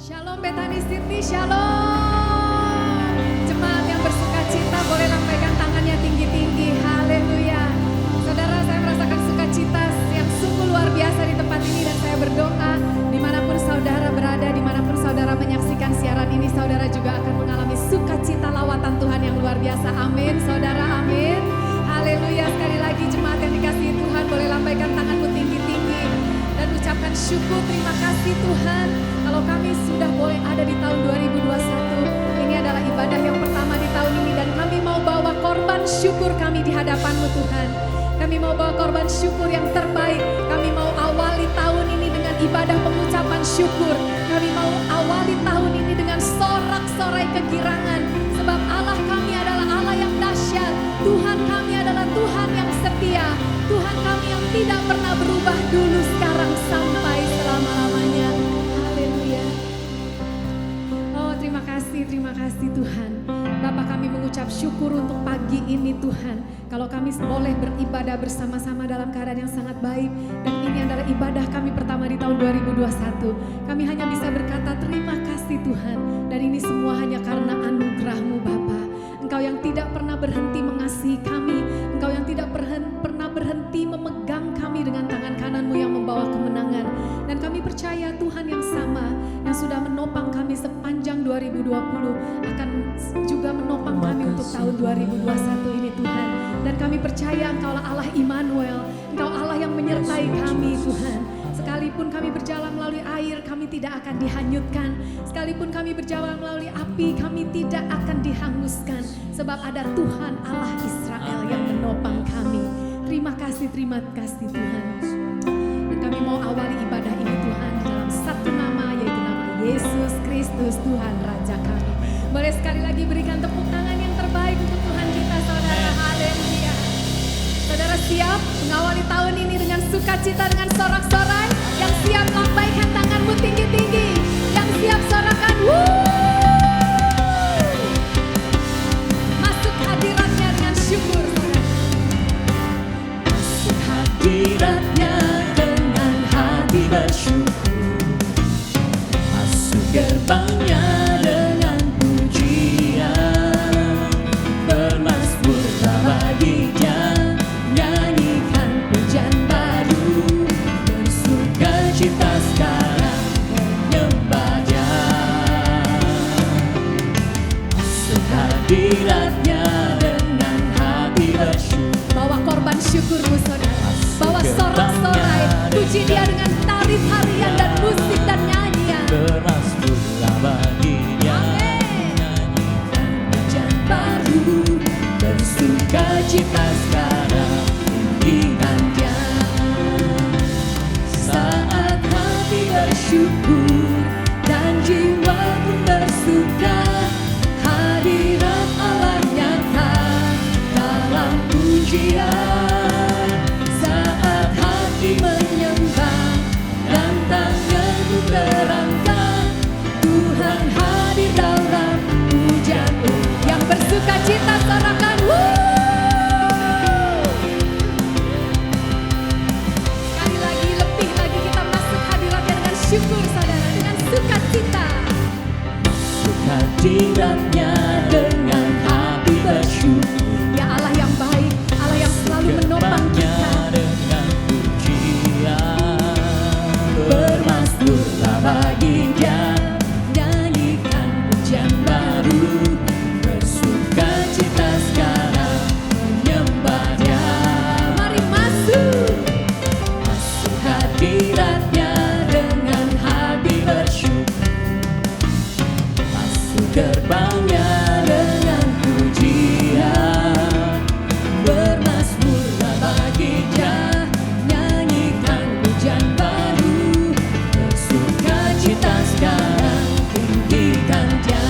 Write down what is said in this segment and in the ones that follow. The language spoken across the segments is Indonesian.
Shalom Bethany City, shalom. Jemaat yang bersuka cita boleh lambaikan tangannya tinggi-tinggi, haleluya. Saudara, saya merasakan sukacita yang sungguh luar biasa di tempat ini dan saya berdoa dimanapun saudara berada, dimanapun saudara menyaksikan siaran ini, saudara juga akan mengalami sukacita lawatan Tuhan yang luar biasa, amin saudara, amin. Haleluya, sekali lagi jemaat yang dikasihi Tuhan boleh lambaikan tanganmu tinggi-tinggi dan ucapkan syukur, terima kasih Tuhan. Kalau kami sudah boleh ada di tahun 2021, ini adalah ibadah yang pertama di tahun ini dan kami mau bawa korban syukur kami di hadapan-Mu Tuhan. Kami mau bawa korban syukur yang terbaik. Kami mau awali tahun ini dengan ibadah pengucapan syukur. Kami mau awali tahun ini dengan sorak-sorai kegirangan. Sebab Allah kami adalah Allah yang dahsyat. Tuhan kami adalah Tuhan yang setia. Tuhan kami yang tidak pernah berubah dulu, sekarang, sampai selama-lamanya. Haleluya. Oh, terima kasih Tuhan. Bapa, kami mengucap syukur untuk pagi ini Tuhan. Kalau kami boleh beribadah bersama-sama dalam keadaan yang sangat baik. Dan ini adalah ibadah kami pertama di tahun 2021. Kami hanya bisa berkata terima kasih Tuhan. Dan ini semua hanya karena anugerah-Mu Bapa. Engkau yang tidak pernah berhenti mengasihi kami. Engkau yang tidak pernah berhenti memegang kami dengan tangan kanan-Mu yang membawa kemenangan. Dan kami percaya Tuhan yang sama yang sudah menopang kami sepanjang 2020 akan juga menopang kami untuk tahun 2021 ini Tuhan. Dan kami percaya Engkau Allah Immanuel, Engkau Allah yang menyertai kami Tuhan. Sekalipun kami berjalan melalui air, kami tidak akan dihanyutkan. Sekalipun kami berjalan melalui api, kami tidak akan dihanguskan. Sebab ada Tuhan Allah Israel yang menopang kami. Terima kasih Tuhan. Dan kami mau awali ibadah ini Tuhan di dalam satu nama, yaitu nama Yesus Kristus Tuhan Raja kami. Boleh sekali lagi berikan tepuk tangan yang terbaik untuk Tuhan kita saudara. Haleluya. Saudara siap mengawali tahun ini dengan sukacita, dengan sorak-sorai? Yang siap lambaikan tanganmu tinggi-tinggi. Yang siap sorakan masuk hadiratnya dengan syukur. Masuk hadiratnya dengan hati bersyukur. Masuk gerbangnya dengan pujian. Bermazmurlah baginya, nyanyikan pujian baru. Bersukacita sekarang menyembah Dia. Masuk hadiratnya dengan hati bersyukur. Bawa korban syukurmu saudara. Bawa sorak-sorai. Puji Dia dengan tarif harian dan musik dan nyanyian. Bermazmurlah baginya, nyanyikan pujian baru. Bersukacita sekarang tinggikan Dia. Saat hati bersyukur dan jiwa pun bersuka, hadirat Allah nyata dalam pujian. Saat hati menyembah dan tanganmu terangkat, Tuhan hadir dalam pujianmu. Yang bersuka cita sorakan sekali lagi, lebih lagi kita masuk hadiratnya dengan syukur saudara, dengan sukacita. Hadiratnya dengan hati bersyukur. Ya Allah yang baik, Allah yang selalu menopang kita. Dengan pujian, bermazmurlah bagi Dia, nyanyikan pujian baru. Bersukacita sekarang menyembah Dia. Mari masuk. Masuk hadiratnya dengan hati bersyukur. Masuk gerbangnya dengan pujian. Bermazmurlah bagi Dia, nyanyikan pujian baru. Bersukacita sekarang tinggikan Dia.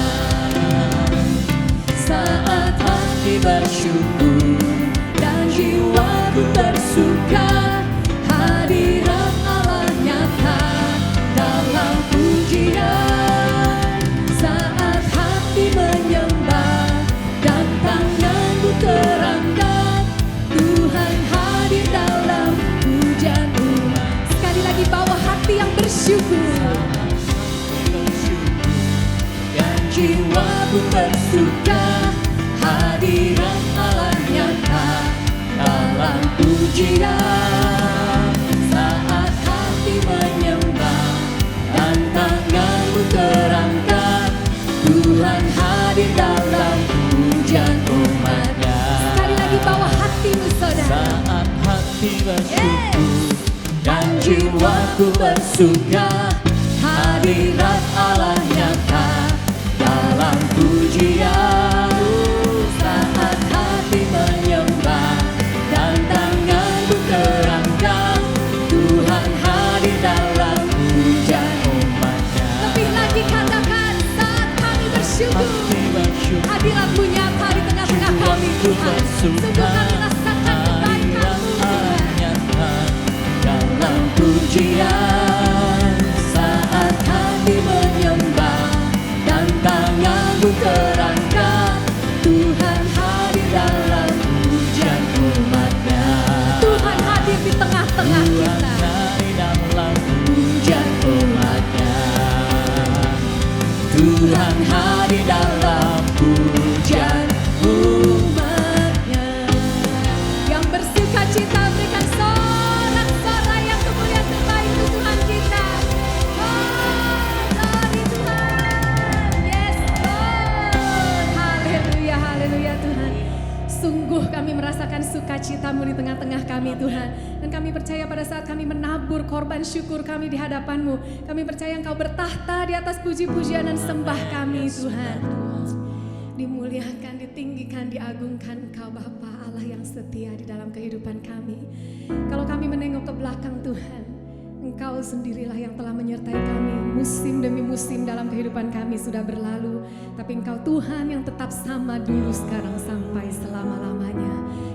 Saat hati bersyukur dan jiwaku bersuka, hadirat Allah nyata dalam pujian. Saat hati menyembah dan tanganmu terangkat, Tuhan hadir dalam pujianmu. Sekali lagi bawa hati yang bersyukur. jiwaku bersuka, hadirat Allah nyata dalam pujian. Saat hati menyembah dan tanganmu terangkat, Tuhan hadir dalam pujian umat-Nya. Sekali lagi bawa hatimu saudara. Saat hati bersyukur dan jiwaku bersuka, hadirat Allah nyata dalam pujian. Saat hati menyembah dan tanganmu terangkat, Tuhan hadir dalam pujian umat-Nya. Lebih lagi katakan, saat kami bersyukur, Hati bersyukur, hadirat-Mu nyata di tengah-tengah kami Tuhan. Sungguh kami rasakan kebaikan-Mu Tuhan. nyata dalam pujian. Saat hati menyembah dan tanganmu terangkat, Tuhan hadir dalam pujian umat-Nya. Tuhan hadir di tengah-tengah Tuhan kita. hadir dalam pujian umat-Nya. Tuhan hadir dalam pujian umat-Nya. Yang bersuka cita berikan sorak-sorai yang kemuliaan terbaik untuk Tuhan kita. Oh, glory Tuhan. Yes Lord. Haleluya, haleluya Tuhan. Sungguh kami merasakan sukacita-Mu di tengah-tengah kami Tuhan. Dan kami percaya pada saat kami menabur korban syukur kami di hadapan-Mu, kami percaya Engkau bertahta di atas puji-pujian dan sembah kami Tuhan. Dimuliakan, ditinggikan, diagungkan Engkau Bapa Allah yang setia di dalam kehidupan kami. Kalau kami menengok ke belakang Tuhan, Engkau sendirilah yang telah menyertai kami. Musim demi musim dalam kehidupan kami sudah berlalu, tapi Engkau Tuhan yang tetap sama dulu, sekarang, sampai selama-lamanya.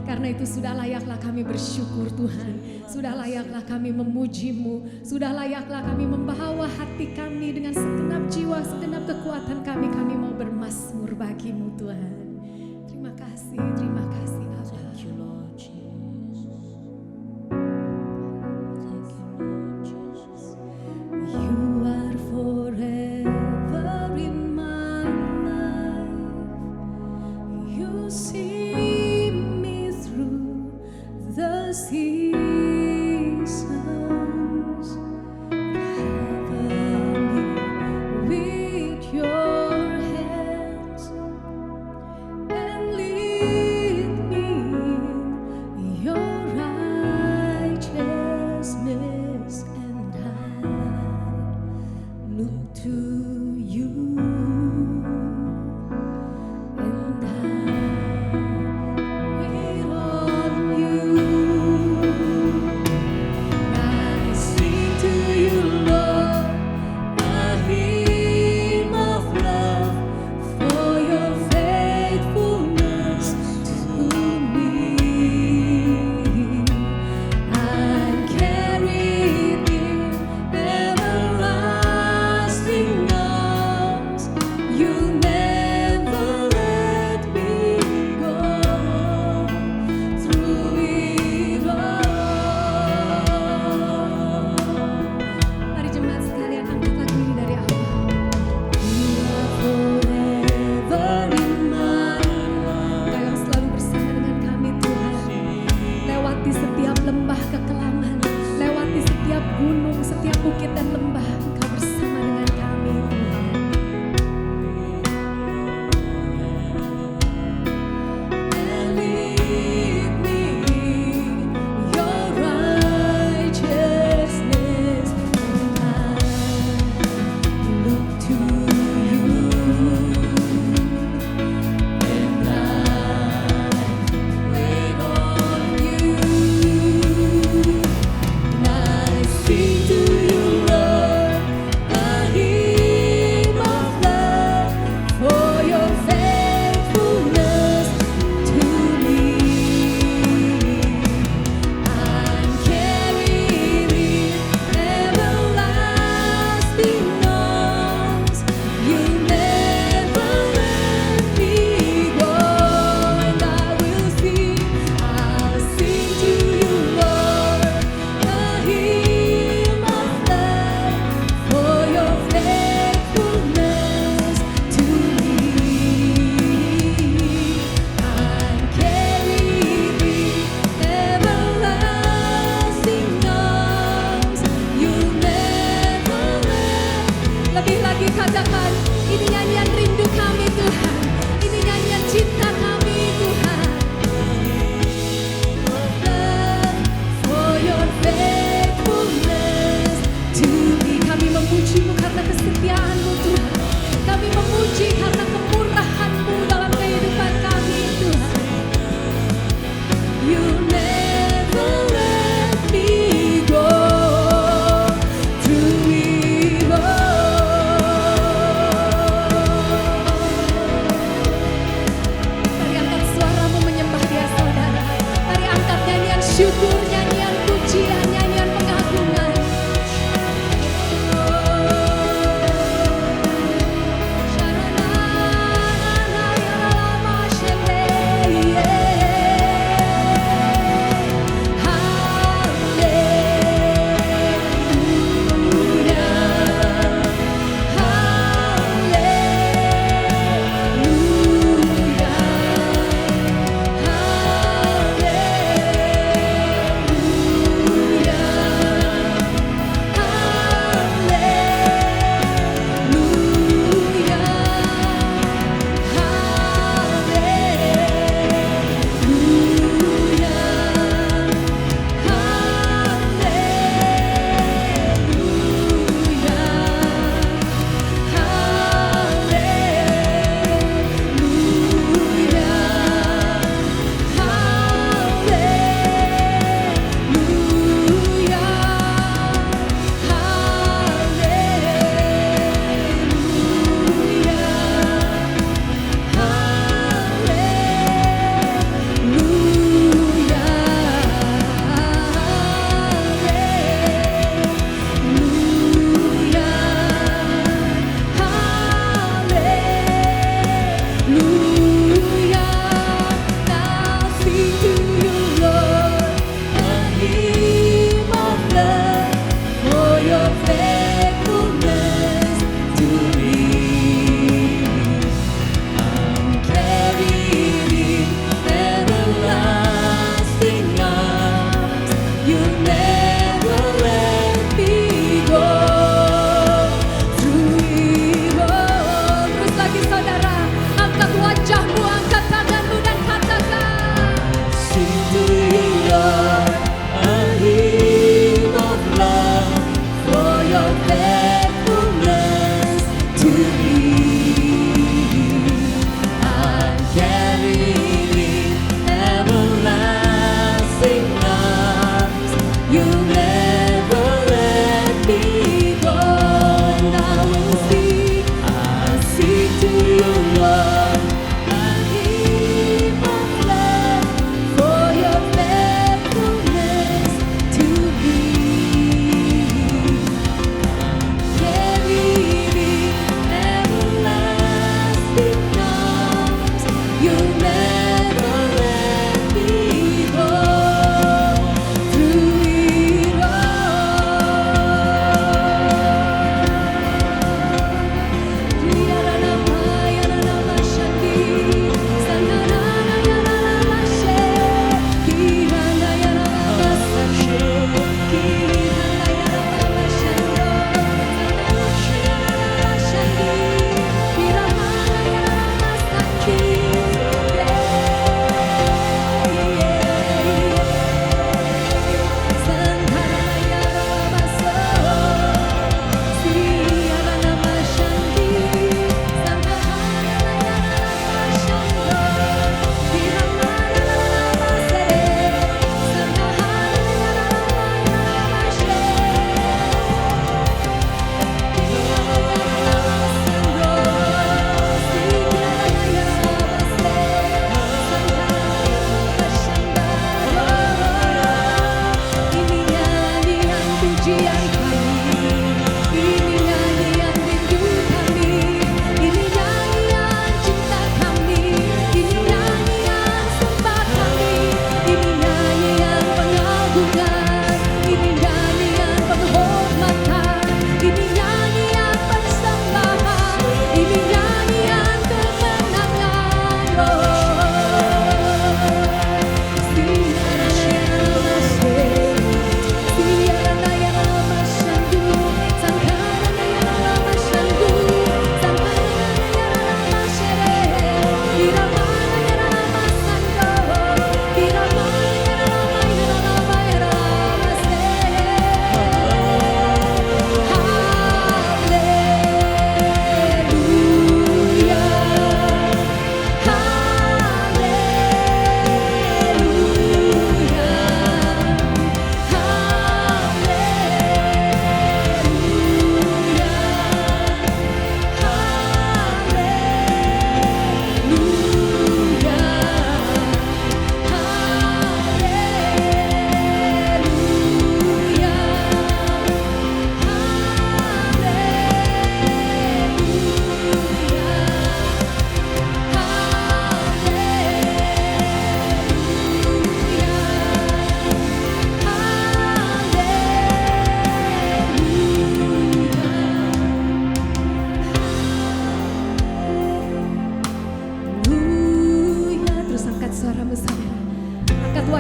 Karena itu sudah layaklah kami bersyukur Tuhan. Sudah layaklah kami memuji-Mu. Sudah layaklah kami membawa hati kami dengan segenap jiwa, segenap kekuatan kami. Kami mau bermazmur bagi-Mu Tuhan. Terima kasih Allah. Thank you, Lord Jesus. You are forever in my life. You see me through the seasons. Cover me with your hands and lead me in your righteousness, and I look to you, and I wait on you. I sing to you, Lord, a hymn of love for your faithfulness to me. I'm carried in everlasting arms. katakan, ini nyanyian rindu kami Tuhan, ini nyanyian cinta kami Tuhan. For your faithfulness to me. Kami memuji-Mu karena kesetiaan-Mu Tuhan. Kami memuji karena kemurahan-Mu dalam kehidupan kami Tuhan. You never let me go through evil.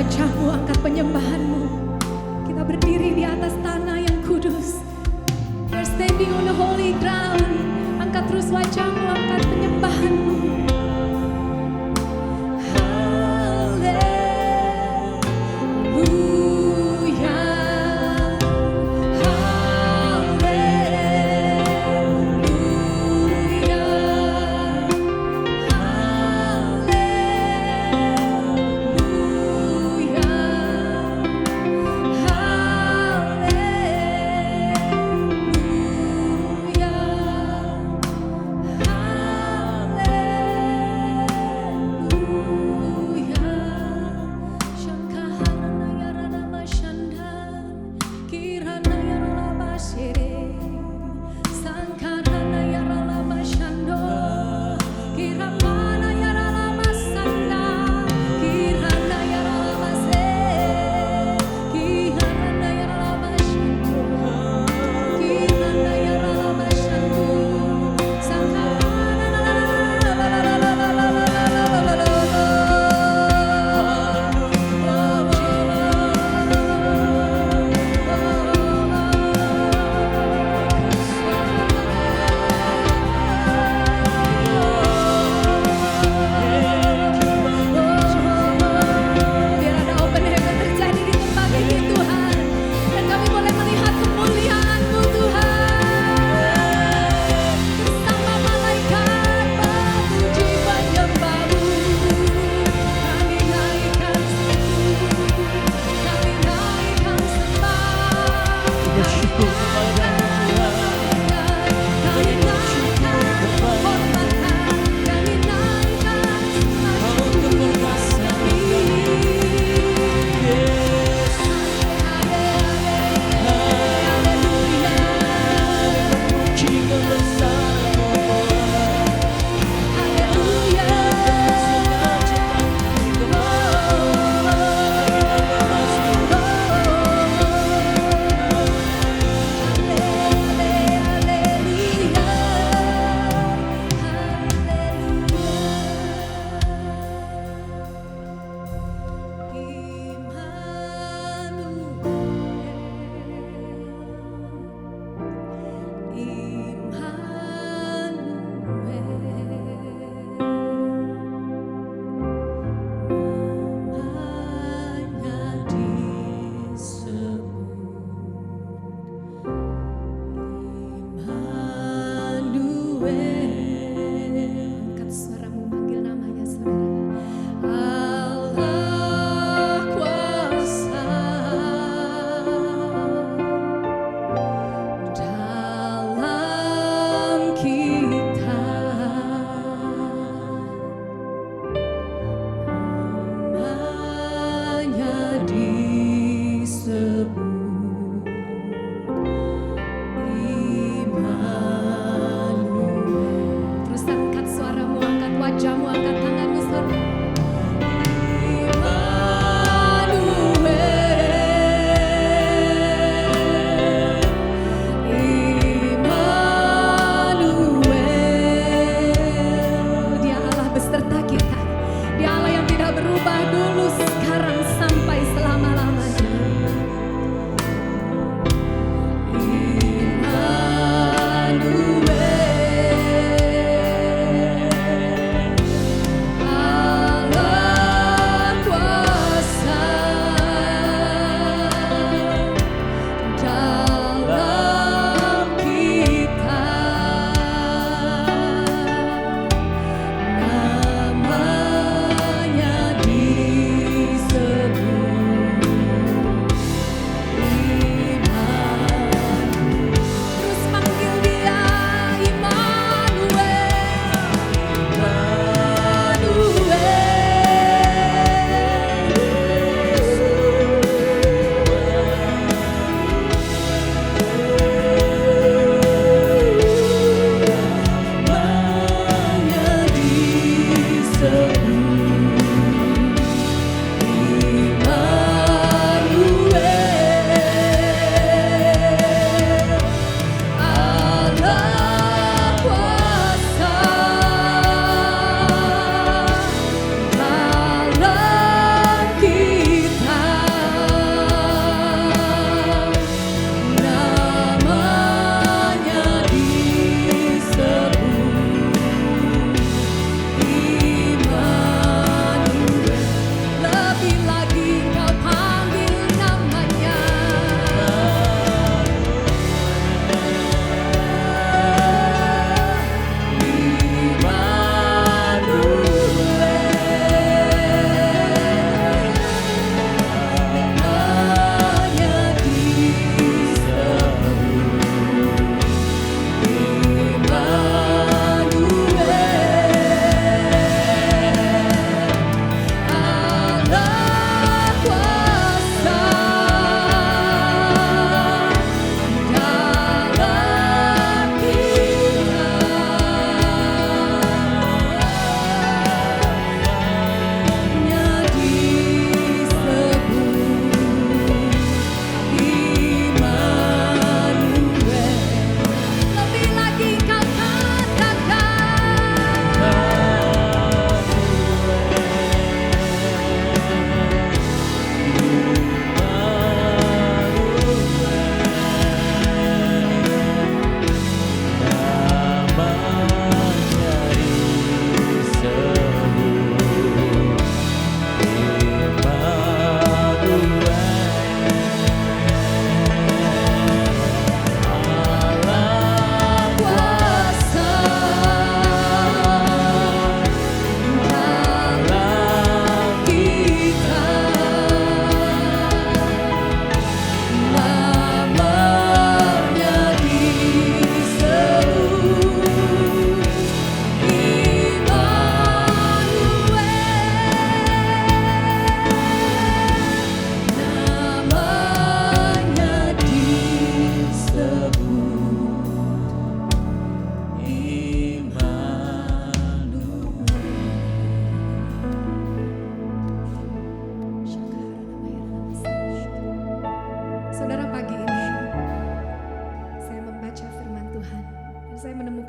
wajahmu, angkat penyembahanmu. Kita berdiri di atas tanah yang kudus. We're standing on the holy ground. Angkat terus wajahmu, angkat penyembahanmu.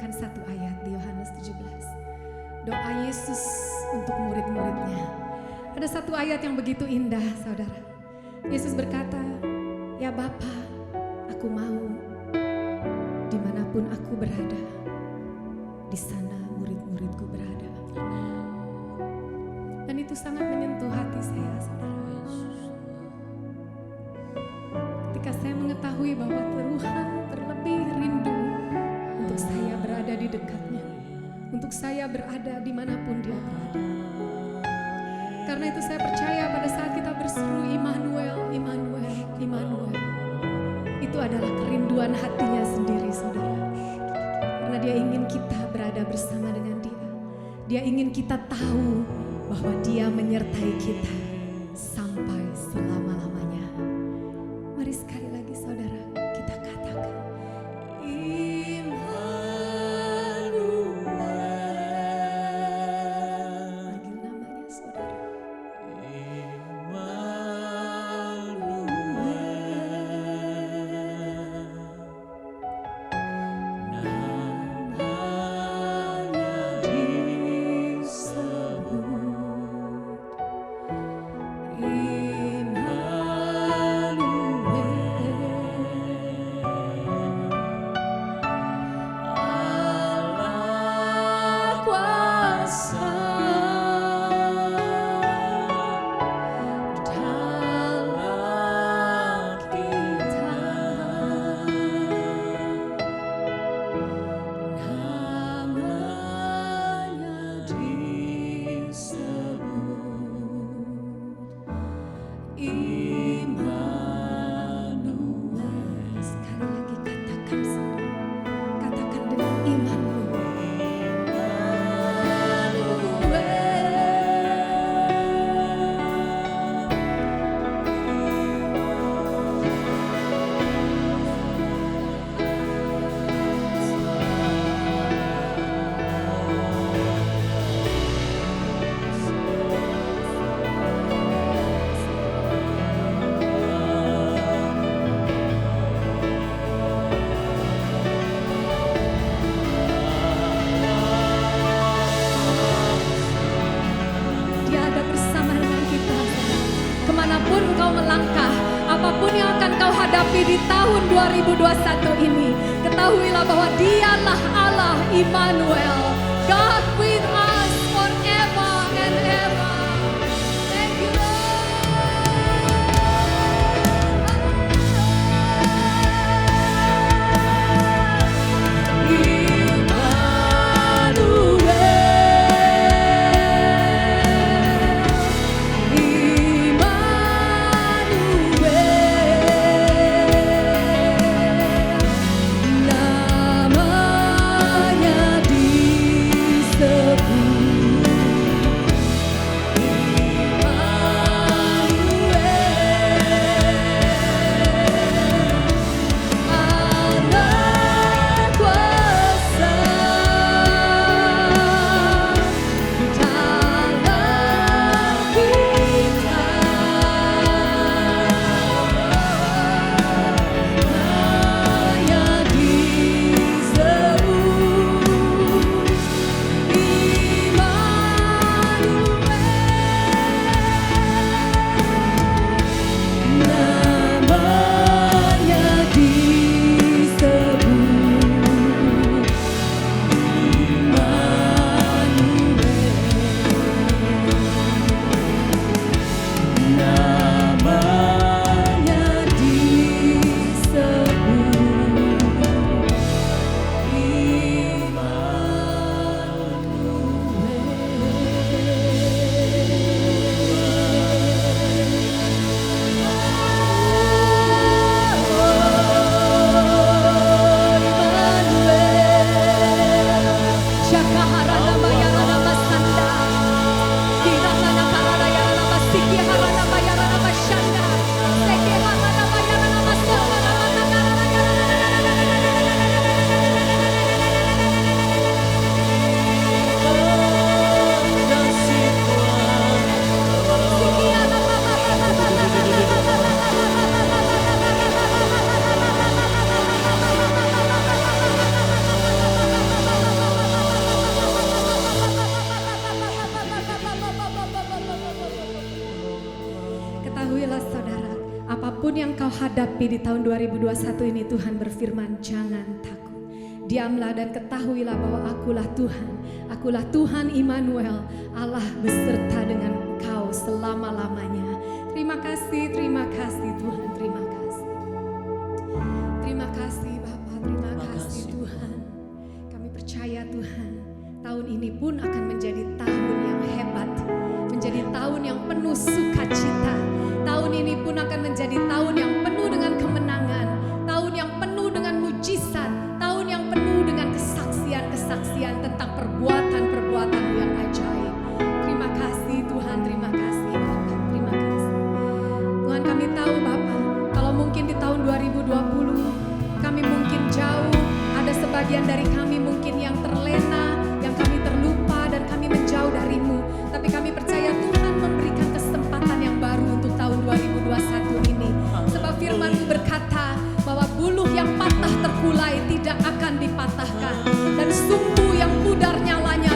membacakan satu ayat di Yohanes 17. Doa Yesus untuk murid-muridnya. Ada satu ayat yang begitu indah, saudara. Yesus berkata, "Ya Bapa, aku mau dimanapun aku berada, di sana murid-muridku berada." Dan itu sangat menyentuh hati saya, saudara. Ketika saya mengetahui bahwa Tuhan terlebih rindu untuk saya berada di dekatnya, untuk saya berada dimanapun dia berada. Karena itu saya percaya pada saat kita berseru Immanuel, Immanuel, Immanuel, itu adalah kerinduan hatinya sendiri, saudara. Karena dia ingin kita berada bersama dengan dia. Dia ingin kita tahu bahwa dia menyertai kita sampai selama-lamanya. Mari sekali lagi saudara, kita katakan Immanuel. Panggil namanya saudara. Kemanapun engkau melangkah, apapun yang akan kau hadapi di tahun 2021 ini, ketahuilah bahwa dialah Allah Immanuel, God with us forever and ever. Thank you namanya di hadapi di tahun 2021 ini, Tuhan berfirman, jangan takut. Diamlah dan ketahuilah bahwa akulah Tuhan. Akulah Tuhan Immanuel, Allah beserta dengan engkau selama-lamanya. Terima kasih Tuhan, terima kasih. Terima kasih Bapa, terima kasih Tuhan. Kami percaya Tuhan, tahun ini pun akan menjadi tahun yang hebat, menjadi tahun yang penuh sukacita. Tahun ini pun akan menjadi tahun yang penuh dengan kemenangan, tahun yang penuh dengan mujizat, tahun yang penuh dengan kesaksian-kesaksian tentang perbuatan-perbuatan-Mu yang ajaib. Terima kasih Tuhan, terima kasih Bapa, terima kasih. Tuhan, kami tahu Bapa, kalau mungkin di tahun 2020 kami mungkin jauh, ada sebagian dari kami mungkin yang terlena, yang kami terlupa dan kami menjauh dari-Mu. Tapi kami percaya Tuhan memberikan kesempatan yang baru untuk tahun 2021 ini. Sebab firman-Mu berkata bahwa buluh yang patah terkulai tidak akan dipatahkan, dan sumbu yang pudar nyalanya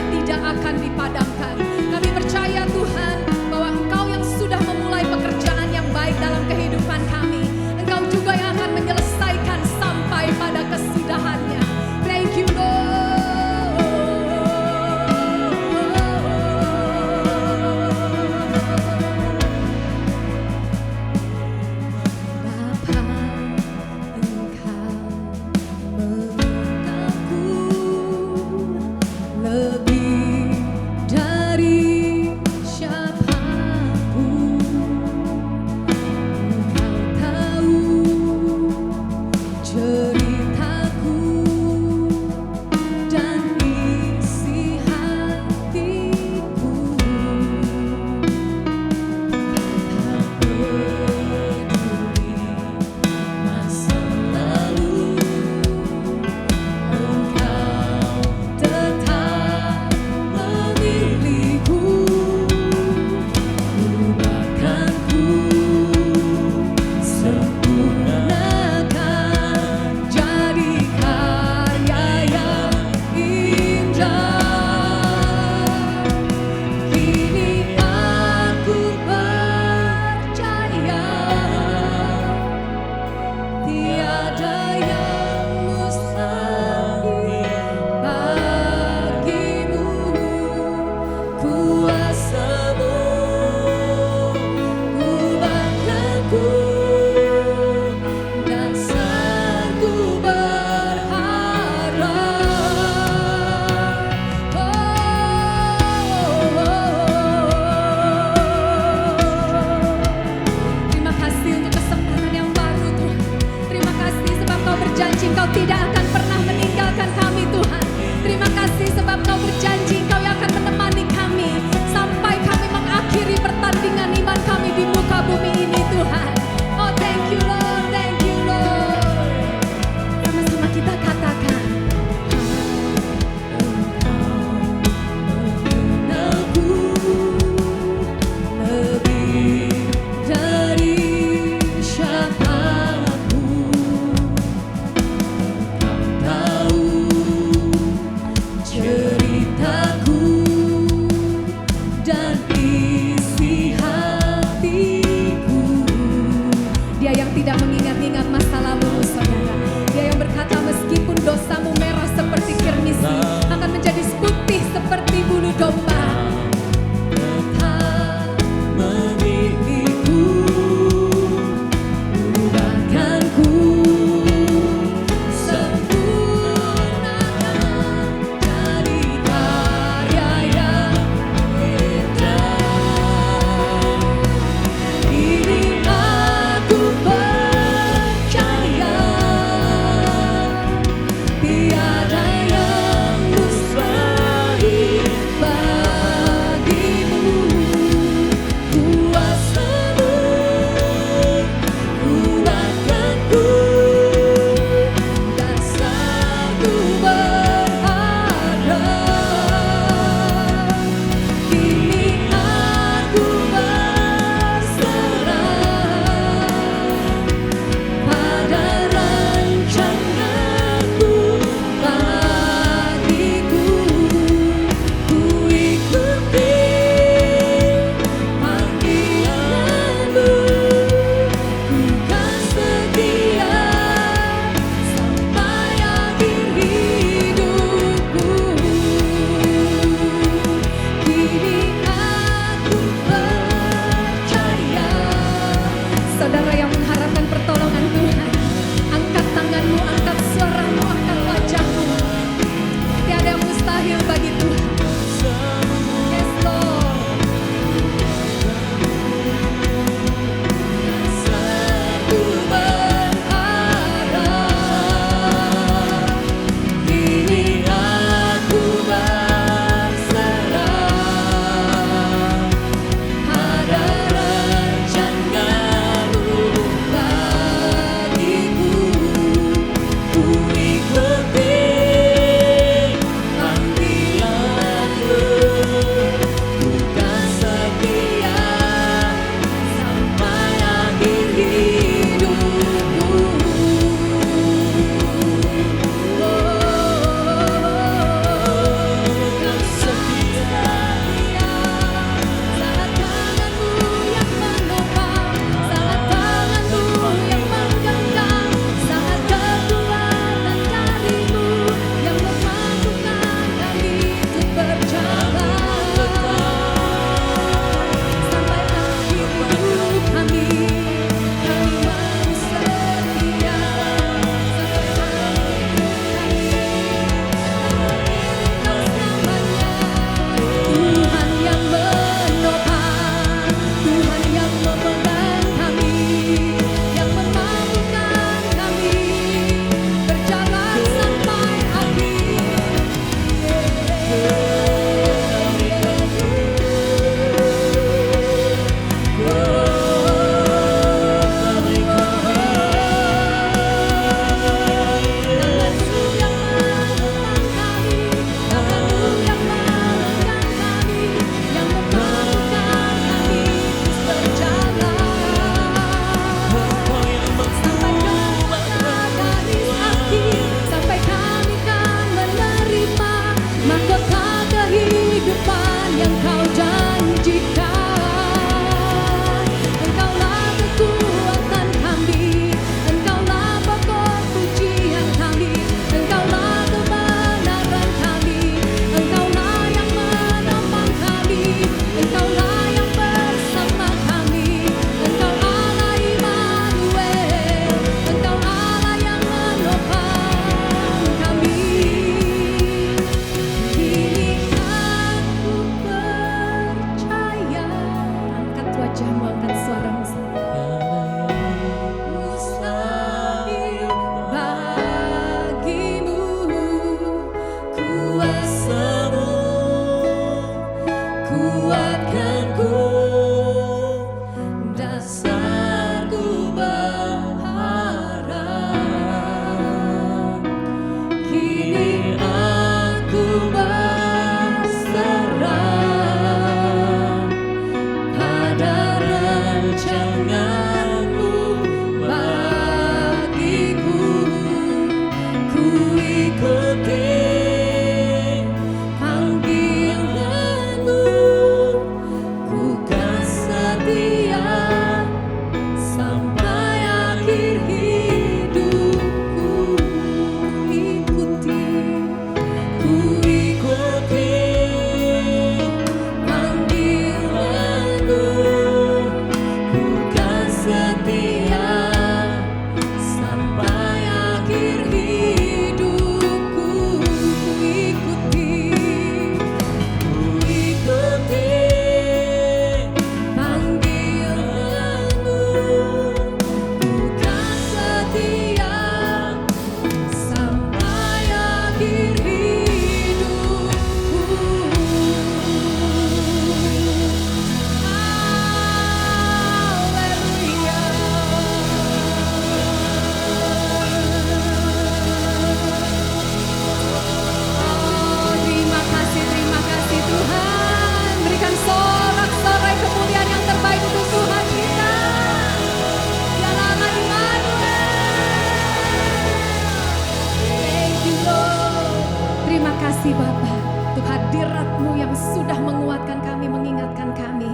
hadirat-Mu yang sudah menguatkan kami, mengingatkan kami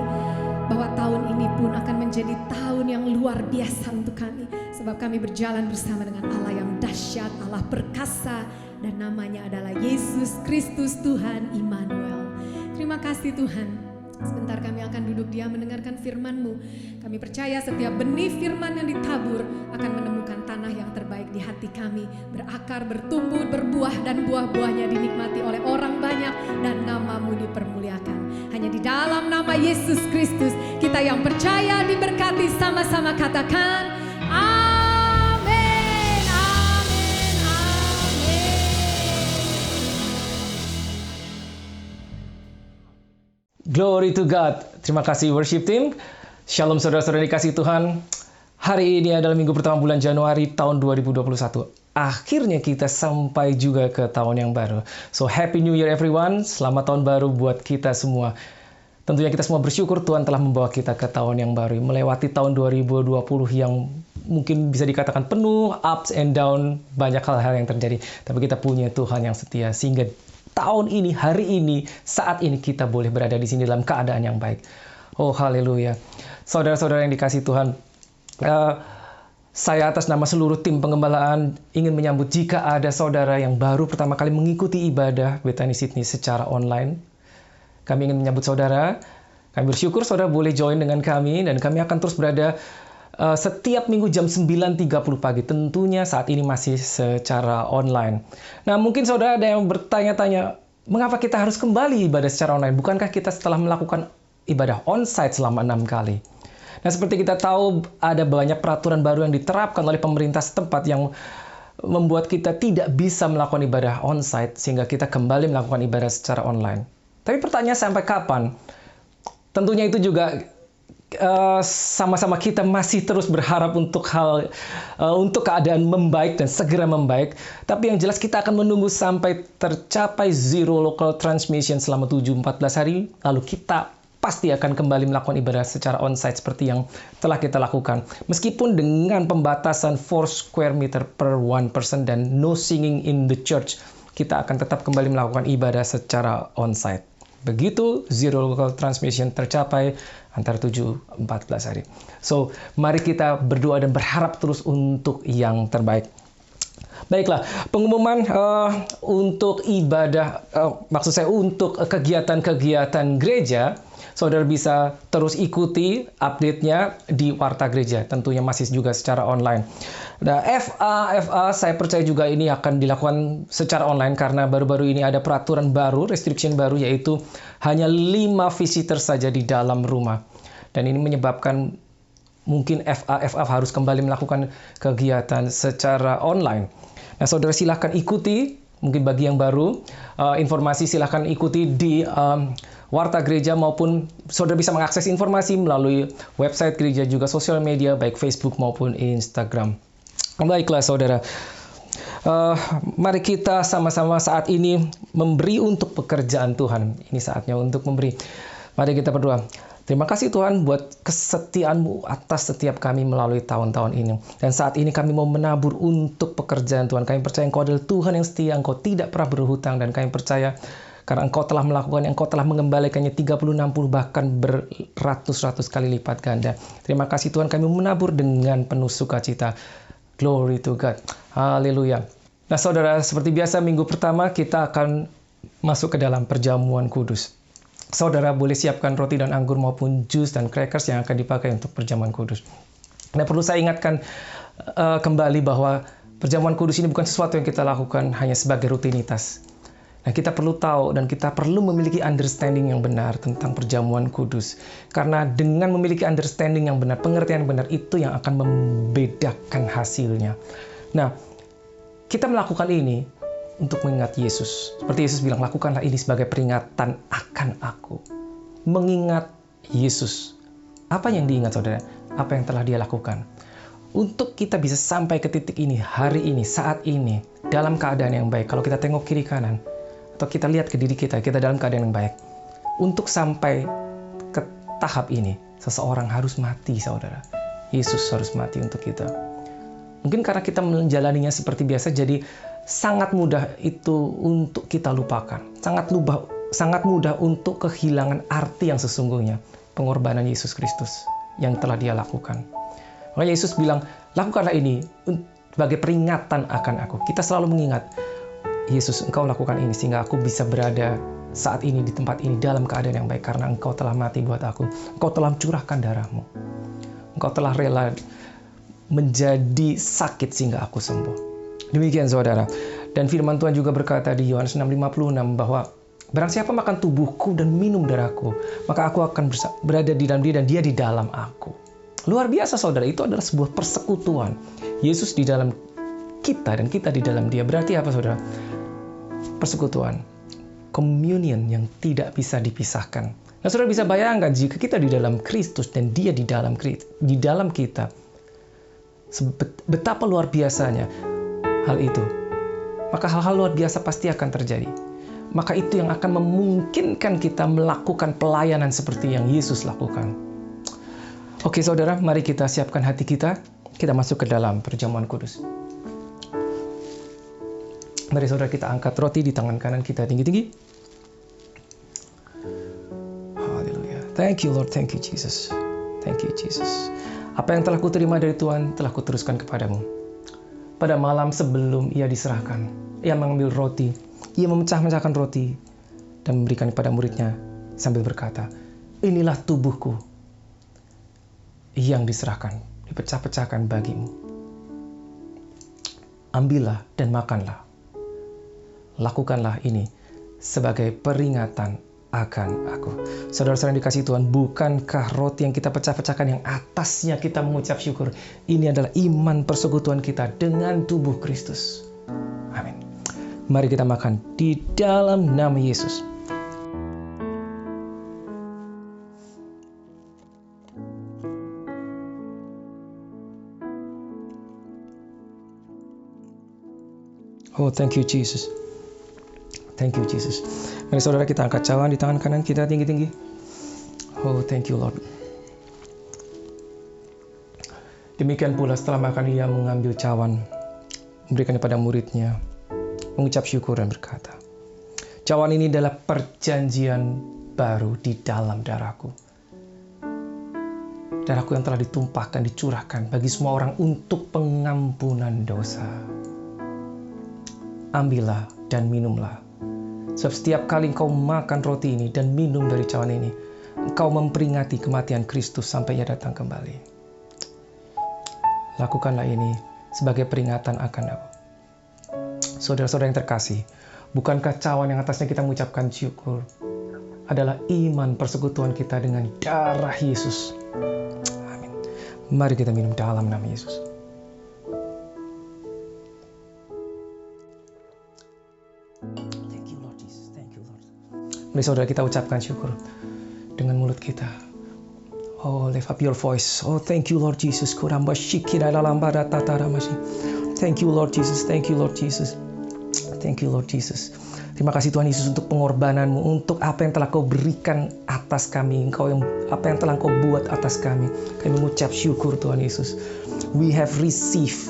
bahwa tahun ini pun akan menjadi tahun yang luar biasa untuk kami. Sebab kami berjalan bersama dengan Allah yang dahsyat, Allah perkasa, dan namanya adalah Yesus Kristus Tuhan Immanuel. Terima kasih Tuhan. Sebentar kami akan duduk diam mendengarkan firman-Mu. Kami percaya setiap benih firman yang ditabur akan menemukan tanah yang terbaik di hati kami. Berakar, bertumbuh, berbuah, dan buah-buahnya dinikmati oleh orang banyak dan nama-Mu dipermuliakan. Hanya di dalam nama Yesus Kristus kita yang percaya diberkati, sama-sama katakan amin, amin, amin. Glory to God. Terima kasih worship team. Shalom saudara-saudara dikasih Tuhan. Hari ini adalah minggu pertama bulan Januari tahun 2021. Akhirnya kita sampai juga ke tahun yang baru. So Happy New Year everyone. Selamat tahun baru buat kita semua. Tentunya kita semua bersyukur Tuhan telah membawa kita ke tahun yang baru. Melewati tahun 2020 yang mungkin bisa dikatakan penuh ups and down. Banyak hal-hal yang terjadi. Tapi kita punya Tuhan yang setia. Sehingga tahun ini, hari ini, saat ini kita boleh berada di sini dalam keadaan yang baik. Oh haleluya. Saudara-saudara yang dikasih Tuhan, saya atas nama seluruh tim pengembalaan ingin menyambut jika ada saudara yang baru pertama kali mengikuti ibadah Bethany Sydney secara online. Kami ingin menyambut saudara. Kami bersyukur saudara boleh join dengan kami dan kami akan terus berada setiap minggu jam 9.30 pagi. Tentunya saat ini masih secara online. Nah mungkin saudara ada yang bertanya-tanya, mengapa kita harus kembali ibadah secara online? Bukankah kita setelah melakukan ibadah onsite selama 6 kali? Nah seperti kita tahu ada banyak peraturan baru yang diterapkan oleh pemerintah setempat yang membuat kita tidak bisa melakukan ibadah onsite sehingga kita kembali melakukan ibadah secara online. Tapi pertanyaan sampai kapan? Tentunya itu juga sama-sama kita masih terus berharap untuk keadaan membaik dan segera membaik. Tapi yang jelas kita akan menunggu sampai tercapai zero local transmission selama 7-14 hari. Lalu kita pasti akan kembali melakukan ibadah secara onsite seperti yang telah kita lakukan. Meskipun dengan pembatasan 4 square meter per one person dan no singing in the church, kita akan tetap kembali melakukan ibadah secara onsite. Begitu zero local transmission tercapai antara 7-14 hari. So, mari kita berdoa dan berharap terus untuk yang terbaik. Baiklah, pengumuman untuk ibadah, maksud saya untuk kegiatan-kegiatan gereja, saudara bisa terus ikuti update-nya di Warta Gereja, tentunya masih juga secara online. Nah, FA saya percaya juga ini akan dilakukan secara online karena baru-baru ini ada peraturan baru, restriction baru yaitu hanya 5 visitor saja di dalam rumah. Dan ini menyebabkan mungkin FA harus kembali melakukan kegiatan secara online. Nah, saudara silahkan ikuti, mungkin bagi yang baru, informasi silahkan ikuti di Warta Gereja maupun saudara bisa mengakses informasi melalui website gereja juga sosial media baik Facebook maupun Instagram. Baiklah saudara, mari kita sama-sama saat ini memberi untuk pekerjaan Tuhan. Ini saatnya untuk memberi. Mari kita berdoa. Terima kasih Tuhan buat kesetiaan-Mu atas setiap kami melalui tahun-tahun ini. Dan saat ini kami mau menabur untuk pekerjaan Tuhan. Kami percaya Engkau adalah Tuhan yang setia, Engkau tidak pernah berhutang. Dan kami percaya karena Engkau telah melakukan, Engkau telah mengembalikannya 30, 60, bahkan beratus-ratus kali lipat ganda. Terima kasih Tuhan, kami menabur dengan penuh sukacita. Glory to God. Haleluya. Nah saudara, seperti biasa minggu pertama kita akan masuk ke dalam perjamuan kudus. Saudara boleh siapkan roti dan anggur maupun jus dan crackers yang akan dipakai untuk perjamuan kudus. Nah perlu saya ingatkan kembali bahwa perjamuan kudus ini bukan sesuatu yang kita lakukan hanya sebagai rutinitas. Nah kita perlu tahu dan kita perlu memiliki understanding yang benar tentang perjamuan kudus. Karena dengan memiliki understanding yang benar, pengertian yang benar itu yang akan membedakan hasilnya. Nah kita melakukan ini untuk mengingat Yesus. Seperti Yesus bilang, lakukanlah ini sebagai peringatan akan aku. Mengingat Yesus. Apa yang diingat saudara? Apa yang telah dia lakukan? Untuk kita bisa sampai ke titik ini, hari ini, saat ini, dalam keadaan yang baik. Kalau kita tengok kiri kanan, atau kita lihat ke diri kita dalam keadaan yang baik. Untuk sampai ke tahap ini, seseorang harus mati saudara. Yesus harus mati untuk kita. Mungkin karena kita menjalaninya seperti biasa, jadi sangat mudah itu untuk kita lupakan. Sangat sangat mudah untuk kehilangan arti yang sesungguhnya pengorbanan Yesus Kristus yang telah Dia lakukan. Makanya Yesus bilang, lakukanlah ini sebagai peringatan akan aku. Kita selalu mengingat, Yesus, Engkau lakukan ini sehingga aku bisa berada saat ini di tempat ini dalam keadaan yang baik karena Engkau telah mati buat aku. Engkau telah mencurahkan darah-Mu. Engkau telah rela menjadi sakit sehingga aku sembuh. Demikian saudara. Dan firman Tuhan juga berkata di Yohanes 6:56 bahwa barang siapa makan tubuhku dan minum darahku, maka aku akan berada di dalam dia dan dia di dalam aku. Luar biasa saudara, itu adalah sebuah persekutuan. Yesus di dalam kita dan kita di dalam Dia. Berarti apa saudara? Persekutuan. Communion yang tidak bisa dipisahkan. Nah saudara bisa bayangkan jika kita di dalam Kristus dan Dia di dalam kita. Betapa luar biasanya hal itu. Maka hal-hal luar biasa pasti akan terjadi. Maka itu yang akan memungkinkan kita melakukan pelayanan seperti yang Yesus lakukan. Oke saudara, mari kita siapkan hati kita. Kita masuk ke dalam perjamuan kudus. Mari saudara kita angkat roti di tangan kanan kita tinggi-tinggi. Haleluya. Thank you Lord, thank you Jesus. Thank you Jesus. Apa yang telah kuterima dari Tuhan telah kuteruskan kepadamu. Pada malam sebelum Ia diserahkan, Ia mengambil roti, Ia memecah-mecahkan roti dan memberikan kepada muridnya sambil berkata, inilah tubuhku yang diserahkan, dipecah-pecahkan bagimu. Ambillah dan makanlah. Lakukanlah ini sebagai peringatan akan aku. Saudara-saudara yang dikasihi Tuhan, bukankah roti yang kita pecah-pecahkan yang atasnya kita mengucap syukur, ini adalah iman persekutuan kita dengan tubuh Kristus. Amin. Mari kita makan di dalam nama Yesus. Oh, thank you Jesus. Thank you Jesus. Mari saudara kita angkat cawan di tangan kanan kita tinggi-tinggi. Oh, thank you Lord. Demikian pula setelah makan Ia mengambil cawan, memberikan kepada muridnya, mengucap syukur dan berkata, cawan ini adalah perjanjian baru di dalam darahku. Darahku yang telah ditumpahkan, dicurahkan bagi semua orang untuk pengampunan dosa. Ambillah dan minumlah. Sebab setiap kali engkau makan roti ini dan minum dari cawan ini, engkau memperingati kematian Kristus sampai Ia datang kembali. Lakukanlah ini sebagai peringatan akan aku. Saudara-saudara yang terkasih, bukankah cawan yang atasnya kita mengucapkan syukur adalah iman persekutuan kita dengan darah Yesus? Amin. Mari kita minum dalam nama Yesus. Mari saudara kita ucapkan syukur dengan mulut kita. Oh, lift up your voice. Oh, thank you Lord Jesus. Thank you Lord Jesus. Thank you Lord Jesus. Thank you Lord Jesus. Terima kasih Tuhan Yesus untuk pengorbananmu, untuk apa yang telah Kau berikan atas kami, apa yang telah Kau buat atas kami. Kami mengucap syukur Tuhan Yesus. We have received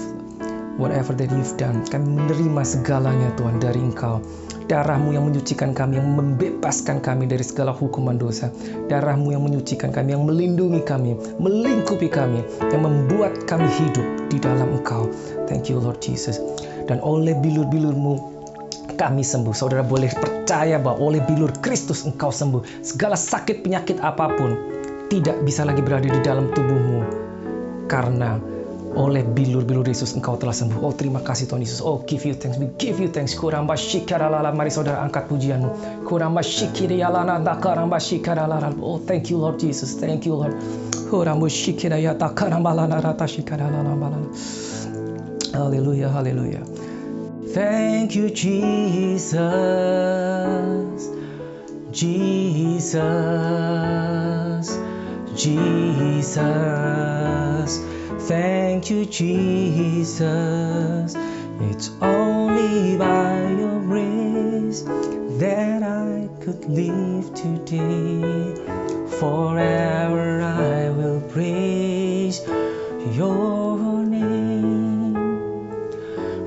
whatever that you've done. Kami menerima segalanya Tuhan dari Engkau. Darah-Mu yang menyucikan kami, yang membebaskan kami dari segala hukuman dosa. Darah-Mu yang menyucikan kami, yang melindungi kami, melingkupi kami, yang membuat kami hidup di dalam Engkau. Thank you Lord Jesus. Dan oleh bilur-bilur-Mu kami sembuh. Saudara boleh percaya bahwa oleh bilur Kristus engkau sembuh. Segala sakit penyakit apapun tidak bisa lagi berada di dalam tubuhmu. Karena oleh bilur-bilur Yesus engkau telah sembuh. Oh, terima kasih Tuhan Yesus. Oh, give you thanks. We give you thanks. Kuramba shikaralala. Mari saudara angkat pujianmu. Kuramba shikiriyalana dakaramba shikaralala. Oh, thank you Lord Jesus. Thank you Lord. Kuramba shikirayata karambalana rata shikaralala. Haleluya, haleluya. Thank you Jesus. Jesus. Jesus. Thank you, Jesus. It's only by your grace that I could live today. Forever I will praise your name.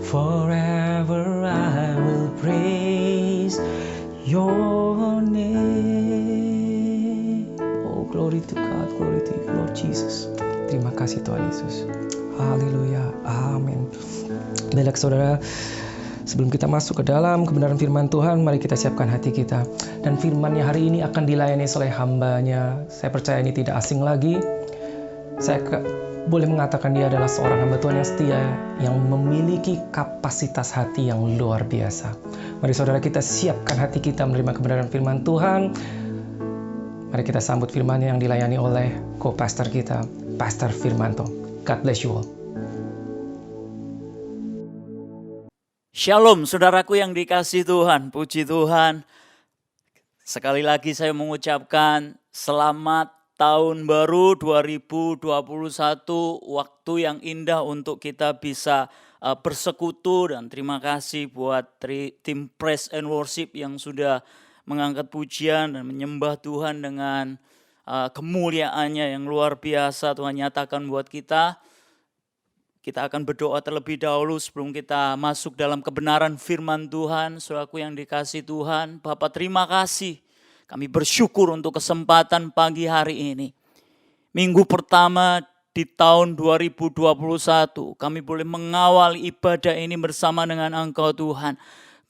Forever I will praise your your name. Oh, glory to God, glory to you, Lord Jesus. Terima kasih Tuhan Yesus. Haleluya, amin. Baiklah saudara, sebelum kita masuk ke dalam kebenaran firman Tuhan, mari kita siapkan hati kita. Dan firman-Nya hari ini akan dilayani oleh hamba-Nya. Saya percaya ini tidak asing lagi. Saya boleh mengatakan dia adalah seorang hamba Tuhan yang setia, yang memiliki kapasitas hati yang luar biasa. Mari saudara kita siapkan hati kita menerima kebenaran firman Tuhan. Mari kita sambut firman yang dilayani oleh co-pastor kita, Pastor Firmanto. God bless you all. Shalom saudaraku yang dikasihi Tuhan, puji Tuhan. Sekali lagi saya mengucapkan selamat tahun baru 2021, waktu yang indah untuk kita bisa bersekutu, dan terima kasih buat tim Praise and Worship yang sudah mengangkat pujian dan menyembah Tuhan dengan kemuliaannya yang luar biasa Tuhan nyatakan buat kita. Kita akan berdoa terlebih dahulu sebelum kita masuk dalam kebenaran firman Tuhan. Saudaraku yang dikasihi Tuhan, Bapa terima kasih. Kami bersyukur untuk kesempatan pagi hari ini. Minggu pertama di tahun 2021, kami boleh mengawal ibadah ini bersama dengan Engkau Tuhan.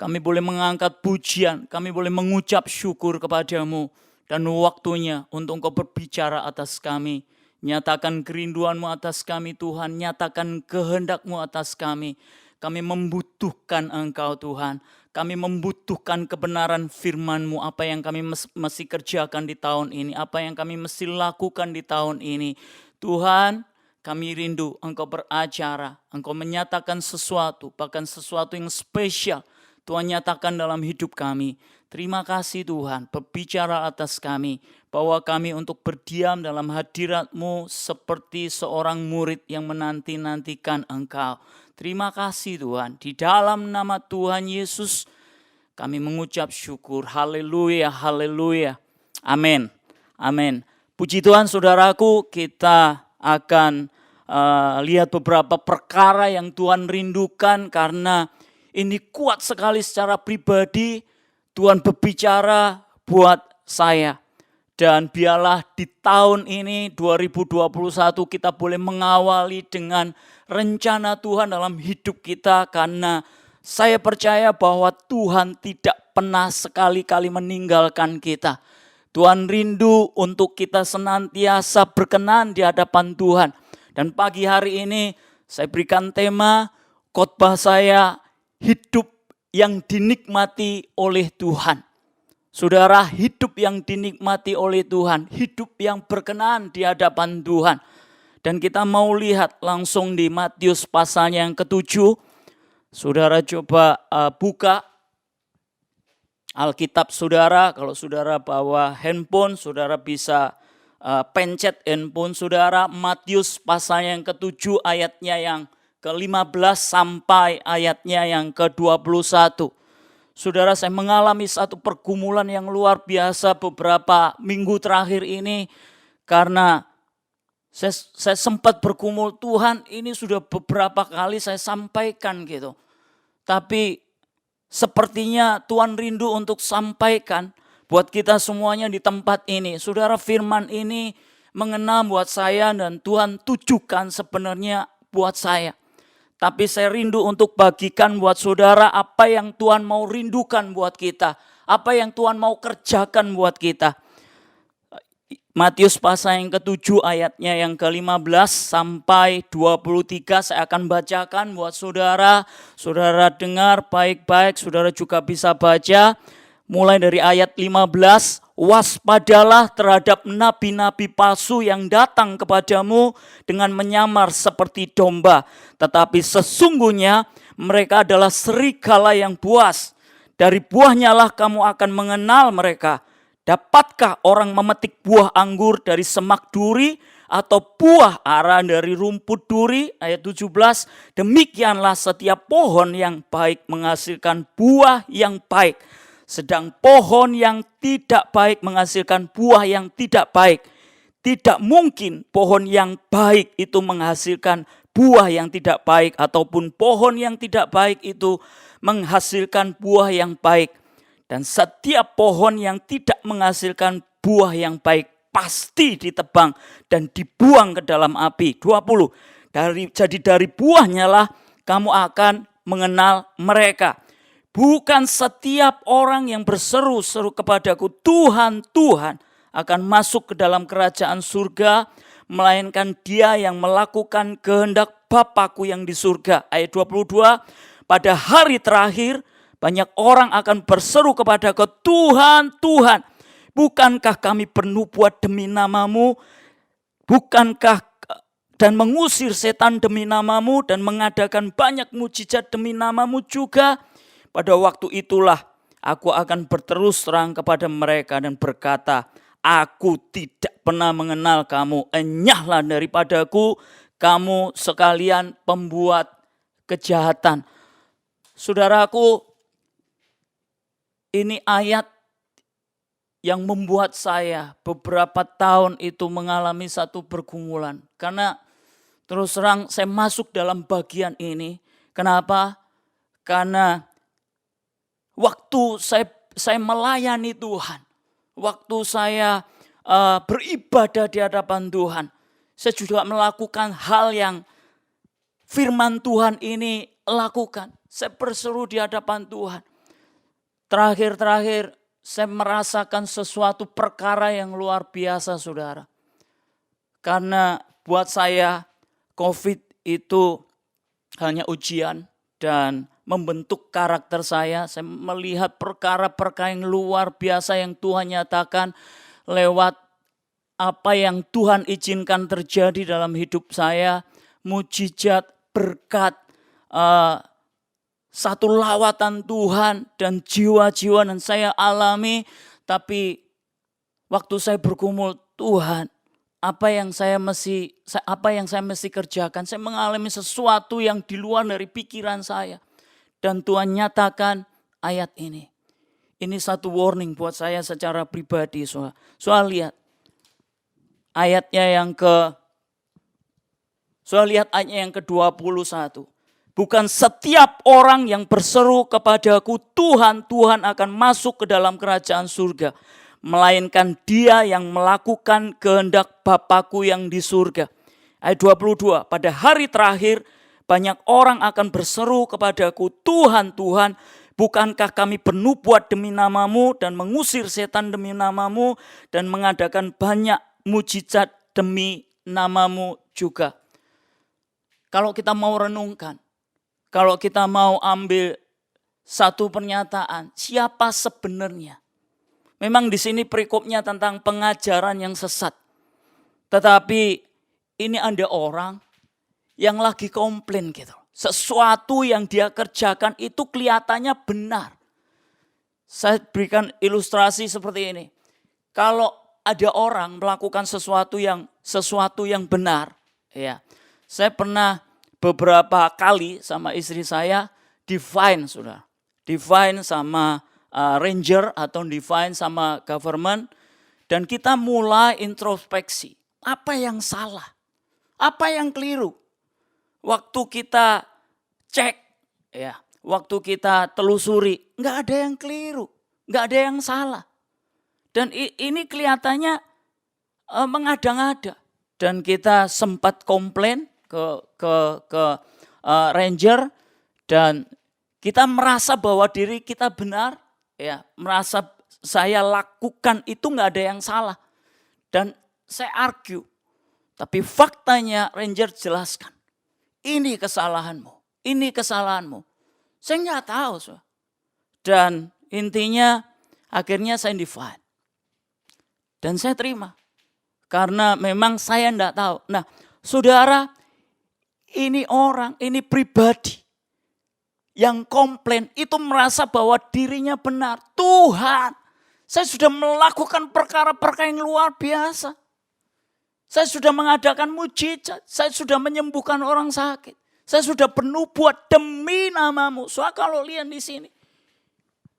Kami boleh mengangkat pujian, kami boleh mengucap syukur kepadamu. Dan waktunya untuk Engkau berbicara atas kami. Nyatakan kerinduan-Mu atas kami Tuhan, nyatakan kehendak-Mu atas kami. Kami membutuhkan Engkau Tuhan. Kami membutuhkan kebenaran firman-Mu, apa yang kami mesti kerjakan di tahun ini, apa yang kami mesti lakukan di tahun ini. Tuhan, kami rindu Engkau beracara, Engkau menyatakan sesuatu, bahkan sesuatu yang spesial. Tuhan nyatakan dalam hidup kami. Terima kasih Tuhan, berbicara atas kami, bahwa kami untuk berdiam dalam hadirat-Mu seperti seorang murid yang menanti-nantikan Engkau. Terima kasih Tuhan, di dalam nama Tuhan Yesus kami mengucap syukur. Haleluya, haleluya. Amin, amin. Puji Tuhan saudaraku, kita akan lihat beberapa perkara yang Tuhan rindukan, karena ini kuat sekali secara pribadi. Tuhan berbicara buat saya. Dan biarlah di tahun ini 2021 kita boleh mengawali dengan rencana Tuhan dalam hidup kita. Karena saya percaya bahwa Tuhan tidak pernah sekali-kali meninggalkan kita. Tuhan rindu untuk kita senantiasa berkenan di hadapan Tuhan. Dan pagi hari ini saya berikan tema khotbah saya, hidup yang dinikmati oleh Tuhan. Saudara, hidup yang dinikmati oleh Tuhan, hidup yang berkenan di hadapan Tuhan. Dan kita mau lihat langsung di Matius pasalnya yang ke-7. Saudara coba buka Alkitab saudara. Kalau saudara bawa handphone, saudara bisa pencet handphone saudara. Matius pasalnya yang ke-7 ayatnya yang ke-15 sampai ayatnya yang ke-21. Saudara, saya mengalami satu pergumulan yang luar biasa beberapa minggu terakhir ini. Karena saya sempat bergumul, Tuhan ini sudah beberapa kali saya sampaikan gitu. Tapi sepertinya Tuhan rindu untuk sampaikan buat kita semuanya di tempat ini. Saudara, firman ini mengena buat saya dan Tuhan tujukan sebenarnya buat saya. Tapi saya rindu untuk bagikan buat saudara apa yang Tuhan mau rindukan buat kita. Apa yang Tuhan mau kerjakan buat kita. Matius pasal yang ke-7 ayatnya yang ke-15 sampai 23 saya akan bacakan buat saudara. Saudara dengar baik-baik, saudara juga bisa baca. Mulai dari ayat 15. Waspadalah terhadap nabi-nabi palsu yang datang kepadamu dengan menyamar seperti domba. Tetapi sesungguhnya mereka adalah serigala yang buas. Dari buahnya lah kamu akan mengenal mereka. Dapatkah orang memetik buah anggur dari semak duri atau buah ara dari rumput duri? Ayat 17. Demikianlah setiap pohon yang baik menghasilkan buah yang baik. Sedang pohon yang tidak baik menghasilkan buah yang tidak baik. Tidak mungkin pohon yang baik itu menghasilkan buah yang tidak baik. Ataupun pohon yang tidak baik itu menghasilkan buah yang baik. Dan setiap pohon yang tidak menghasilkan buah yang baik pasti ditebang dan dibuang ke dalam api. 20. Jadi dari buahnya lah kamu akan mengenal mereka. Bukan setiap orang yang berseru-seru kepadaku, Tuhan, Tuhan, akan masuk ke dalam kerajaan surga, melainkan dia yang melakukan kehendak Bapakku yang di surga. Ayat 22, pada hari terakhir banyak orang akan berseru kepadaku, Tuhan, Tuhan, bukankah kami bernubuat demi namamu? Bukankah dan mengusir setan demi namamu dan mengadakan banyak mujizat demi namamu juga? Pada waktu itulah aku akan berterus terang kepada mereka dan berkata, aku tidak pernah mengenal kamu, enyahlah daripadaku, kamu sekalian pembuat kejahatan. Saudaraku, ini ayat yang membuat saya beberapa tahun itu mengalami satu pergumulan. Karena terus terang saya masuk dalam bagian ini. Kenapa? Karena waktu saya melayani Tuhan, waktu saya beribadah di hadapan Tuhan, saya juga melakukan hal yang firman Tuhan ini lakukan. Saya berseru di hadapan Tuhan. Terakhir saya merasakan sesuatu perkara yang luar biasa, saudara. Karena buat saya COVID itu hanya ujian dan membentuk karakter saya. Saya melihat perkara-perkara yang luar biasa yang Tuhan nyatakan lewat apa yang Tuhan izinkan terjadi dalam hidup saya. Mujizat, berkat, satu lawatan Tuhan dan jiwa-jiwa yang saya alami. Tapi waktu saya bergumul, Tuhan, apa yang saya mesti kerjakan? Saya mengalami sesuatu yang di luar dari pikiran saya. Dan Tuhan nyatakan ayat ini. Ini satu warning buat saya secara pribadi. Soal lihat ayatnya yang ke-21. Bukan setiap orang yang berseru kepadaku, Tuhan, Tuhan akan masuk ke dalam kerajaan surga. Melainkan dia yang melakukan kehendak Bapakku yang di surga. Ayat 22, pada hari terakhir banyak orang akan berseru kepadaku, Tuhan, Tuhan, bukankah kami bernubuat demi namamu dan mengusir setan demi namamu dan mengadakan banyak mujizat demi namamu juga. Kalau kita mau renungkan, kalau kita mau ambil satu pernyataan, siapa sebenarnya? Memang di sini perikopnya tentang pengajaran yang sesat. Tetapi ini ada orang yang lagi komplain gitu. Sesuatu yang dia kerjakan itu kelihatannya benar. Saya berikan ilustrasi seperti ini. Kalau ada orang melakukan sesuatu yang benar, ya. Saya pernah beberapa kali sama istri saya define, saudara. Define sama ranger atau define sama government. Dan kita mulai introspeksi. Apa yang salah? Apa yang keliru? Waktu kita cek, ya, waktu kita telusuri, nggak ada yang keliru, nggak ada yang salah. Dan ini kelihatannya mengada-ngada. Dan kita sempat komplain ke ranger dan kita merasa bahwa diri kita benar, ya, merasa saya lakukan itu nggak ada yang salah. Dan saya argue, tapi faktanya ranger jelaskan, ini kesalahanmu, ini kesalahanmu. Saya nggak tahu, so. Dan intinya akhirnya saya divide. Dan saya terima, karena memang saya nggak tahu. Nah, saudara, ini orang, ini pribadi yang komplain itu merasa bahwa dirinya benar. Tuhan, saya sudah melakukan perkara-perkara yang luar biasa. Saya sudah mengadakan mujizat, saya sudah menyembuhkan orang sakit. Saya sudah bernubuat demi namamu. Soalnya kalau lihat di sini,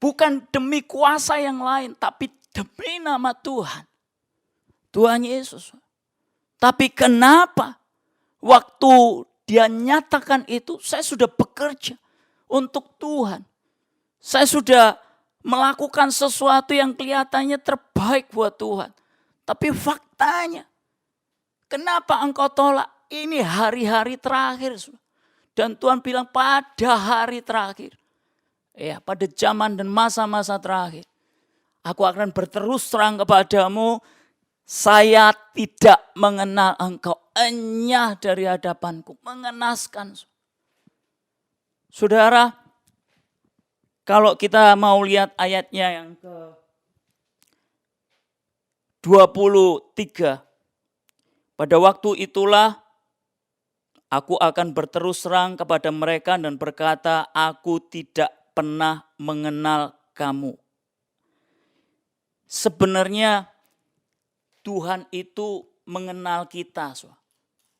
bukan demi kuasa yang lain, tapi demi nama Tuhan. Tuhan Yesus. Tapi kenapa waktu dia nyatakan itu, saya sudah bekerja untuk Tuhan. Saya sudah melakukan sesuatu yang kelihatannya terbaik buat Tuhan. Tapi faktanya, kenapa engkau tolak? Ini hari-hari terakhir. Dan Tuhan bilang pada hari terakhir. Ya, pada zaman dan masa-masa terakhir. Aku akan berterus terang kepadamu. Saya tidak mengenal engkau. Enyah dari hadapanku. Mengenaskan. Saudara, kalau kita mau lihat ayatnya yang ke 23. Pada waktu itulah aku akan berterus terang kepada mereka dan berkata, aku tidak pernah mengenal kamu. Sebenarnya Tuhan itu mengenal kita.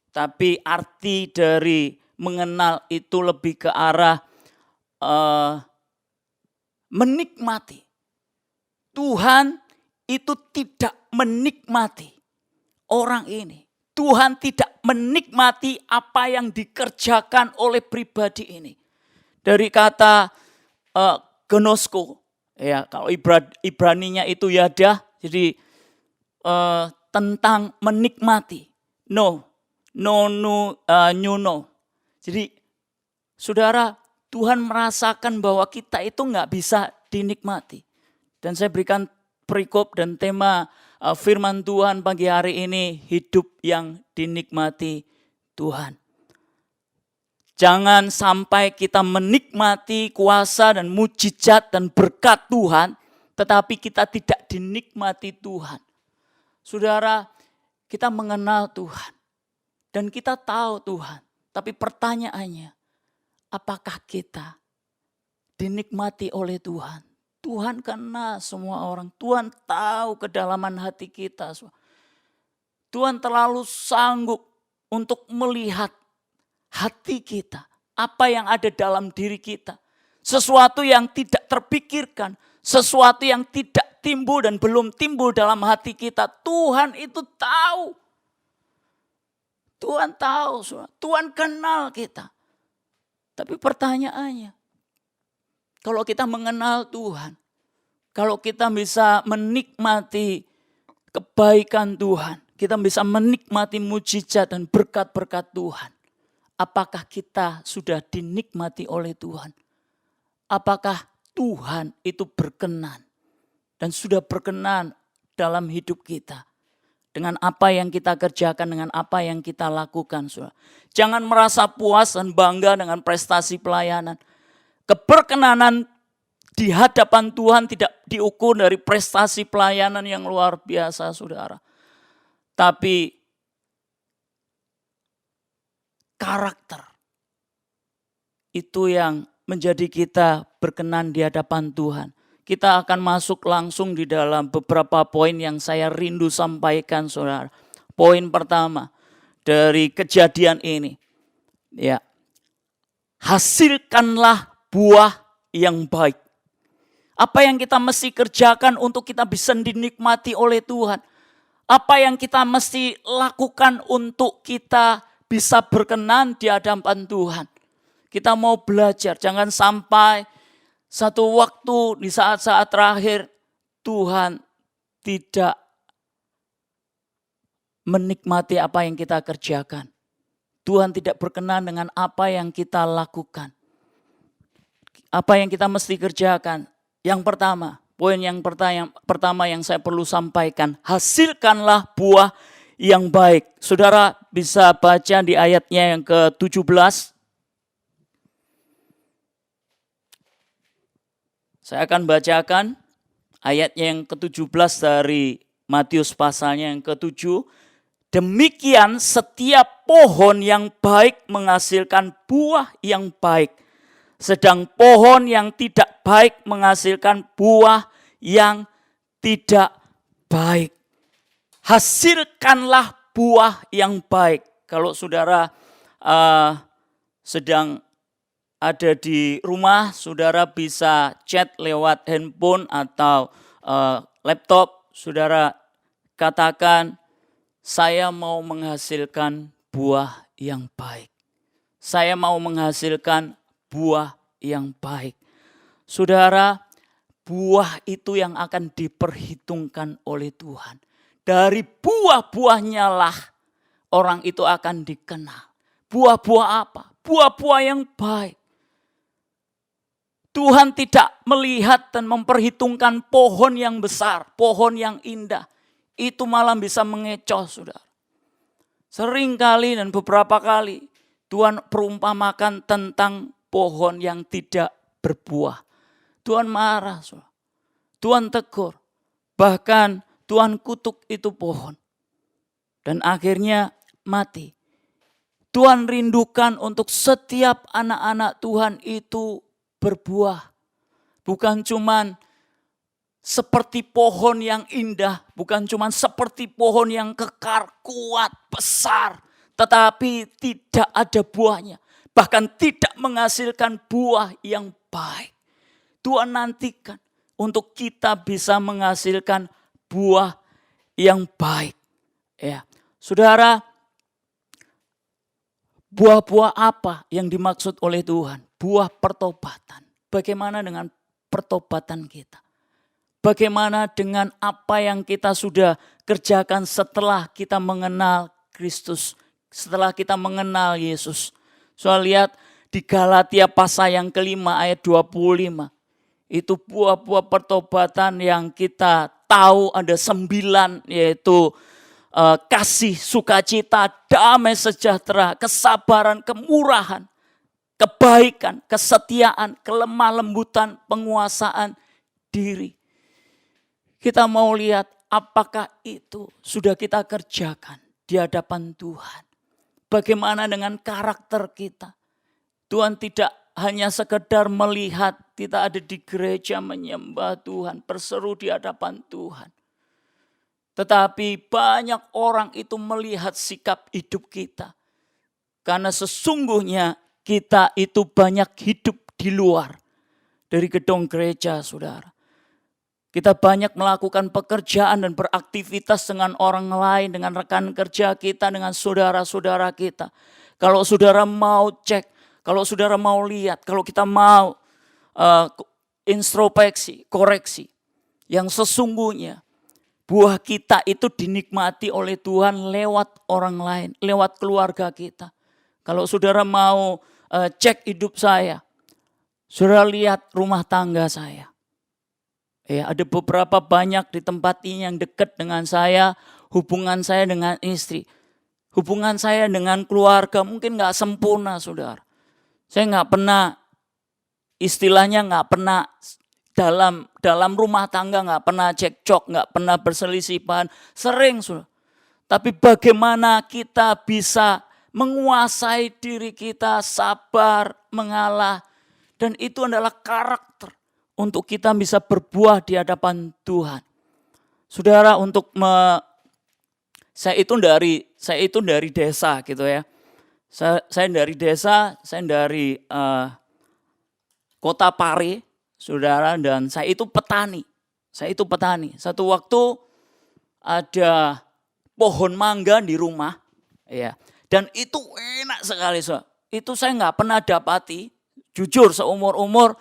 Tapi arti dari mengenal itu lebih ke arah menikmati. Tuhan itu tidak menikmati orang ini. Tuhan tidak menikmati apa yang dikerjakan oleh pribadi ini. Dari kata genosko, ya kalau Ibraninya itu yadah, jadi tentang menikmati. No. Jadi saudara, Tuhan merasakan bahwa kita itu nggak bisa dinikmati. Dan saya berikan perikop dan tema firman Tuhan pagi hari ini, hidup yang dinikmati Tuhan. Jangan sampai kita menikmati kuasa dan mujizat dan berkat Tuhan, tetapi kita tidak dinikmati Tuhan. Saudara, kita mengenal Tuhan dan kita tahu Tuhan, tapi pertanyaannya, apakah kita dinikmati oleh Tuhan? Tuhan kenal semua orang. Tuhan tahu kedalaman hati kita. Tuhan terlalu sanggup untuk melihat hati kita. Apa yang ada dalam diri kita. Sesuatu yang tidak terpikirkan. Sesuatu yang tidak timbul dan belum timbul dalam hati kita. Tuhan itu tahu. Tuhan tahu. Tuhan kenal kita. Tapi pertanyaannya, kalau kita mengenal Tuhan, kalau kita bisa menikmati kebaikan Tuhan, kita bisa menikmati mujizat dan berkat-berkat Tuhan, apakah kita sudah dinikmati oleh Tuhan? Apakah Tuhan itu berkenan dan sudah berkenan dalam hidup kita? Dengan apa yang kita kerjakan, dengan apa yang kita lakukan. Saudara. Jangan merasa puas dan bangga dengan prestasi pelayanan. Keberkenanan di hadapan Tuhan tidak diukur dari prestasi pelayanan yang luar biasa, saudara. Tapi karakter itu yang menjadi kita berkenan di hadapan Tuhan. Kita akan masuk langsung di dalam beberapa poin yang saya rindu sampaikan, saudara. Poin pertama dari kejadian ini, ya, hasilkanlah buah yang baik. Apa yang kita mesti kerjakan untuk kita bisa dinikmati oleh Tuhan? Apa yang kita mesti lakukan untuk kita bisa berkenan di hadapan Tuhan? Kita mau belajar, jangan sampai satu waktu di saat-saat terakhir Tuhan tidak menikmati apa yang kita kerjakan. Tuhan tidak berkenan dengan apa yang kita lakukan. Apa yang kita mesti kerjakan? Yang pertama, poin yang pertama yang saya perlu sampaikan, hasilkanlah buah yang baik. Saudara bisa baca di ayatnya yang ke-17. Saya akan bacakan ayatnya yang ke-17 dari Matius pasalnya yang ke-7. Demikian setiap pohon yang baik menghasilkan buah yang baik. Sedang pohon yang tidak baik menghasilkan buah yang tidak baik. Hasilkanlah buah yang baik. Kalau saudara sedang ada di rumah, saudara bisa chat lewat handphone atau laptop. Saudara katakan, saya mau menghasilkan buah yang baik. Saya mau menghasilkan buah yang baik. Saudara, buah itu yang akan diperhitungkan oleh Tuhan. Dari buah-buahnya lah orang itu akan dikenal. Buah-buah apa? Buah-buah yang baik. Tuhan tidak melihat dan memperhitungkan pohon yang besar, pohon yang indah. Itu malah bisa mengecoh, saudara. Sering kali dan beberapa kali Tuhan perumpamakan tentang pohon yang tidak berbuah. Tuhan marah, saudara. Tuhan tegur. Bahkan Tuhan kutuk itu pohon. Dan akhirnya mati. Tuhan rindukan untuk setiap anak-anak Tuhan itu berbuah. Bukan cuman seperti pohon yang indah. Bukan cuman seperti pohon yang kekar, kuat, besar. Tetapi tidak ada buahnya. Bahkan tidak menghasilkan buah yang baik. Tuhan nantikan untuk kita bisa menghasilkan buah yang baik. Ya, saudara, buah-buah apa yang dimaksud oleh Tuhan? Buah pertobatan. Bagaimana dengan pertobatan kita? Bagaimana dengan apa yang kita sudah kerjakan setelah kita mengenal Kristus, setelah kita mengenal Yesus? Soal lihat di Galatia pasal yang kelima ayat 25. Itu buah-buah pertobatan yang kita tahu ada 9, yaitu kasih, sukacita, damai sejahtera, kesabaran, kemurahan, kebaikan, kesetiaan, kelemah lembutan, penguasaan diri. Kita mau lihat apakah itu sudah kita kerjakan di hadapan Tuhan. Bagaimana dengan karakter kita? Tuhan tidak hanya sekedar melihat kita ada di gereja menyembah Tuhan, berseru di hadapan Tuhan. Tetapi banyak orang itu melihat sikap hidup kita. Karena sesungguhnya kita itu banyak hidup di luar dari gedung gereja, saudara. Kita banyak melakukan pekerjaan dan beraktivitas dengan orang lain, dengan rekan kerja kita, dengan saudara-saudara kita. Kalau saudara mau cek, kalau saudara mau lihat, kalau kita mau introspeksi, koreksi, yang sesungguhnya buah kita itu dinikmati oleh Tuhan lewat orang lain, lewat keluarga kita. Kalau saudara mau cek hidup saya, saudara lihat rumah tangga saya. Ya, ada beberapa banyak di tempat ini yang dekat dengan saya, hubungan saya dengan istri, hubungan saya dengan keluarga mungkin gak sempurna, saudara. Saya gak pernah, istilahnya gak pernah dalam rumah tangga gak pernah cekcok, gak pernah berselisihan, sering, saudara. Tapi bagaimana kita bisa menguasai diri kita, sabar, mengalah, dan itu adalah karakter untuk kita bisa berbuah di hadapan Tuhan. Saudara, saya itu dari desa gitu ya. Saya dari desa, saya dari kota Pare, saudara, dan saya itu petani. Satu waktu ada pohon mangga di rumah, ya. Dan itu enak sekali, saudara. Itu saya nggak pernah dapati, jujur seumur-umur.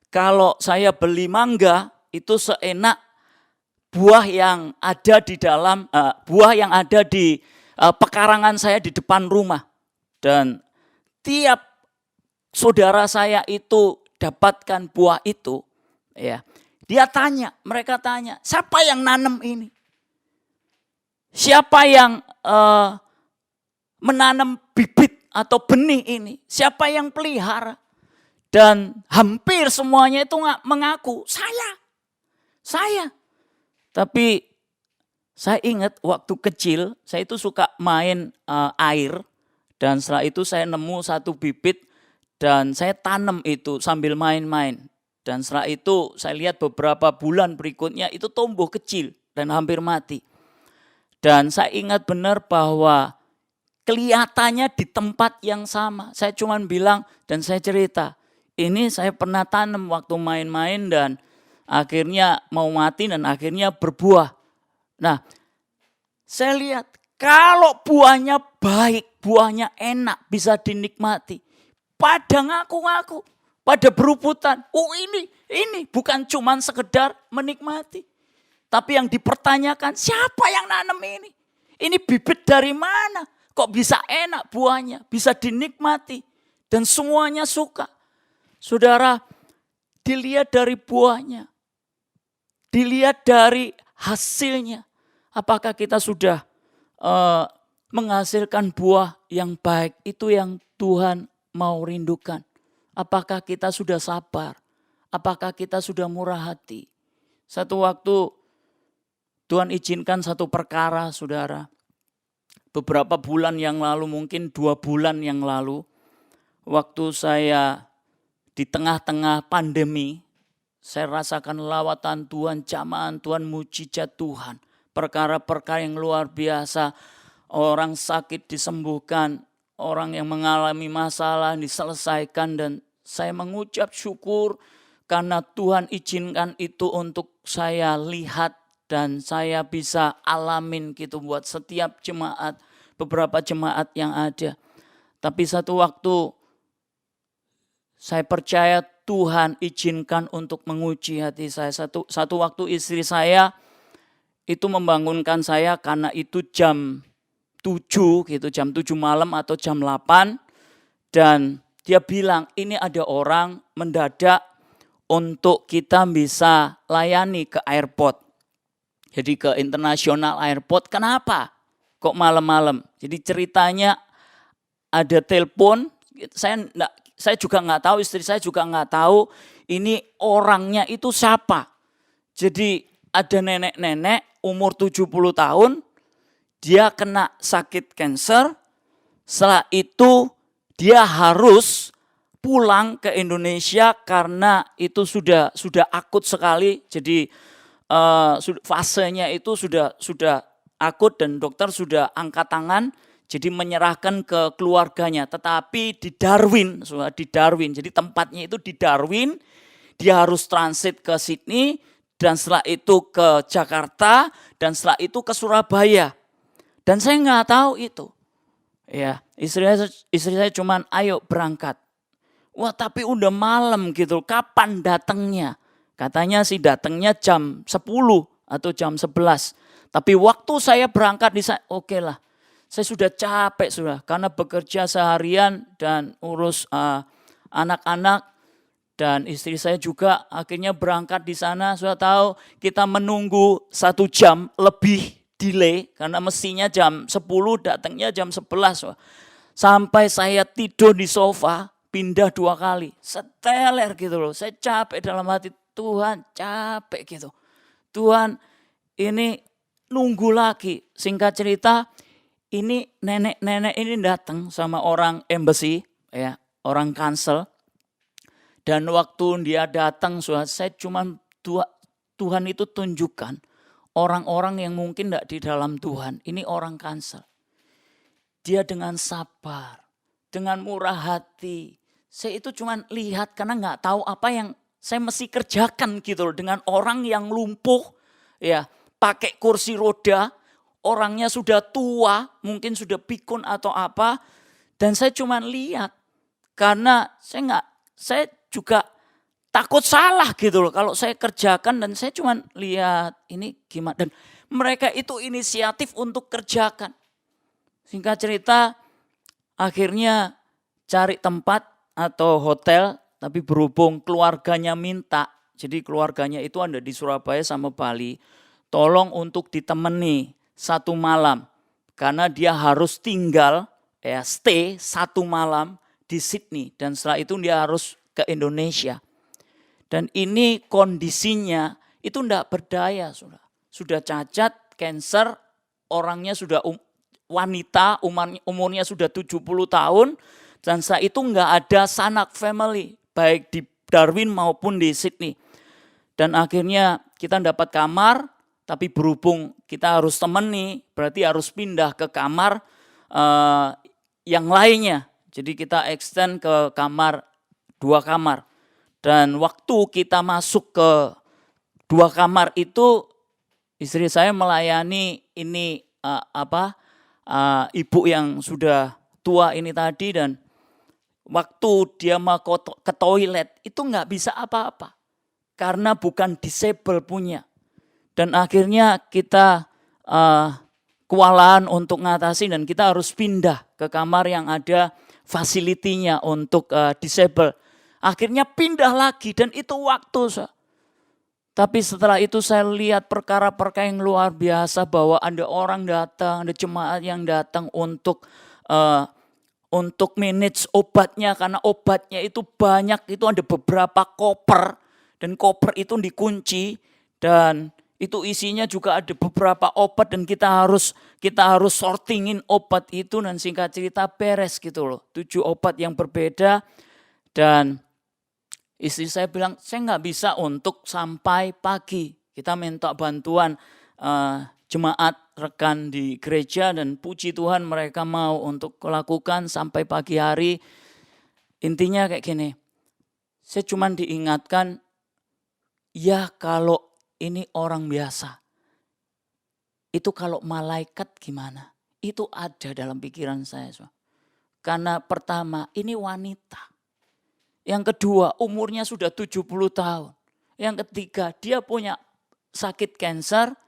Kalau saya beli mangga itu seenak buah yang ada di dalam pekarangan saya di depan rumah. Dan tiap saudara saya itu dapatkan buah itu, ya, mereka tanya, siapa yang nanam ini? Siapa yang menanam bibit atau benih ini? Siapa yang pelihara? Dan hampir semuanya itu mengaku, saya. Tapi saya ingat waktu kecil, saya itu suka main air. Dan setelah itu saya nemu satu bibit dan saya tanam itu sambil main-main. Dan setelah itu saya lihat beberapa bulan berikutnya itu tumbuh kecil dan hampir mati. Dan saya ingat benar bahwa kelihatannya di tempat yang sama. Saya cuma bilang dan saya cerita, ini saya pernah tanam waktu main-main dan akhirnya mau mati dan akhirnya berbuah. Nah, saya lihat kalau buahnya baik, buahnya enak, bisa dinikmati. Pada ngaku-ngaku, pada berebutan. Oh, ini Ini bukan cuman sekedar menikmati. Tapi yang dipertanyakan, siapa yang nanam ini? Ini bibit dari mana? Kok bisa enak buahnya, bisa dinikmati. Dan semuanya suka. Saudara, dilihat dari buahnya. Dilihat dari hasilnya. Apakah kita sudah menghasilkan buah yang baik? Itu yang Tuhan mau rindukan. Apakah kita sudah sabar? Apakah kita sudah murah hati? Satu waktu Tuhan izinkan satu perkara, saudara. Beberapa bulan yang lalu, mungkin 2 bulan yang lalu, waktu saya di tengah-tengah pandemi, saya rasakan lawatan Tuhan, jamahan Tuhan, mujizat Tuhan. Perkara-perkara yang luar biasa, orang sakit disembuhkan, orang yang mengalami masalah diselesaikan, dan saya mengucap syukur karena Tuhan izinkan itu untuk saya lihat dan saya bisa alamin gitu buat setiap jemaat, beberapa jemaat yang ada. Tapi satu waktu saya percaya Tuhan izinkan untuk menguji hati saya. Satu waktu istri saya itu membangunkan saya karena itu jam 7 gitu, jam 7 malam atau jam 8. Dan dia bilang ini ada orang mendadak untuk kita bisa layani ke airport. Jadi ke international airport. Kenapa? Kok malam-malam? Jadi ceritanya ada telepon. Saya juga nggak tahu, istri saya juga nggak tahu ini orangnya itu siapa. Jadi ada nenek-nenek umur 70 tahun, dia kena sakit kanker. Setelah itu dia harus pulang ke Indonesia karena itu sudah akut sekali. Jadi fasenya itu sudah akut dan dokter sudah angkat tangan. Jadi menyerahkan ke keluarganya. Tetapi di Darwin. Jadi tempatnya itu di Darwin. Dia harus transit ke Sydney. Dan setelah itu ke Jakarta. Dan setelah itu ke Surabaya. Dan saya nggak tahu itu. Ya, istri saya cuman ayo berangkat. Wah tapi udah malam gitu, kapan datangnya? Katanya sih datangnya jam 10 atau jam 11. Tapi waktu saya berangkat di sana, oke lah. Saya sudah capek sudah karena bekerja seharian dan urus anak-anak. Dan istri saya juga akhirnya berangkat di sana. Sudah tahu kita menunggu 1 jam lebih delay karena mestinya jam 10 datangnya jam 11. Sampai saya tidur di sofa, pindah 2 kali. Seteler gitu loh. Saya capek dalam hati, Tuhan capek gitu. Tuhan ini nunggu lagi. Singkat cerita, ini nenek-nenek ini datang sama orang embassy, ya, orang kansel. Dan waktu dia datang, saya cuman Tuhan itu tunjukkan orang-orang yang mungkin tidak di dalam Tuhan. Ini orang kansel. Dia dengan sabar, dengan murah hati. Saya itu cuman lihat karena nggak tahu apa yang saya mesti kerjakan gitu loh. Dengan orang yang lumpuh, ya, pakai kursi roda, orangnya sudah tua, mungkin sudah pikun atau apa. Dan saya cuman lihat karena saya juga takut salah gitu loh kalau saya kerjakan, dan saya cuman lihat ini gimana, dan mereka itu inisiatif untuk kerjakan. Singkat cerita akhirnya cari tempat atau hotel, tapi berhubung keluarganya minta, jadi keluarganya itu ada di Surabaya sama Bali, tolong untuk ditemani 1 malam karena dia harus tinggal stay 1 malam di Sydney dan setelah itu dia harus ke Indonesia. Dan ini kondisinya itu tidak berdaya, sudah cacat, kanker, orangnya sudah wanita, umurnya sudah 70 tahun, dan setelah itu nggak ada sanak family, baik di Darwin maupun di Sydney. Dan akhirnya kita dapat kamar, tapi berhubung kita harus temani, berarti harus pindah ke kamar yang lainnya. Jadi kita extend ke kamar, 2 kamar. Dan waktu kita masuk ke 2 kamar itu, istri saya melayani ini ibu yang sudah tua ini tadi, dan waktu dia mau ke toilet itu nggak bisa apa-apa. karena bukan disable punya. Dan akhirnya kita kewalahan untuk ngatasi dan kita harus pindah ke kamar yang ada fasilitinya untuk disable. Akhirnya pindah lagi dan itu waktu. Tapi setelah itu saya lihat perkara-perkara yang luar biasa bahwa ada orang datang, ada jemaat yang datang untuk manage obatnya karena obatnya itu banyak, itu ada beberapa koper dan koper itu dikunci dan itu isinya juga ada beberapa obat dan kita harus sortingin obat itu dan singkat cerita beres gitu loh. 7 obat yang berbeda dan istri saya bilang saya nggak bisa untuk sampai pagi. Kita minta bantuan jemaat rekan di gereja dan puji Tuhan mereka mau untuk melakukan sampai pagi hari. Intinya kayak gini, saya cuma diingatkan ya kalau ini orang biasa. Itu kalau malaikat gimana? Itu ada dalam pikiran saya. Karena pertama ini wanita. Yang kedua umurnya sudah 70 tahun. Yang ketiga dia punya sakit kanker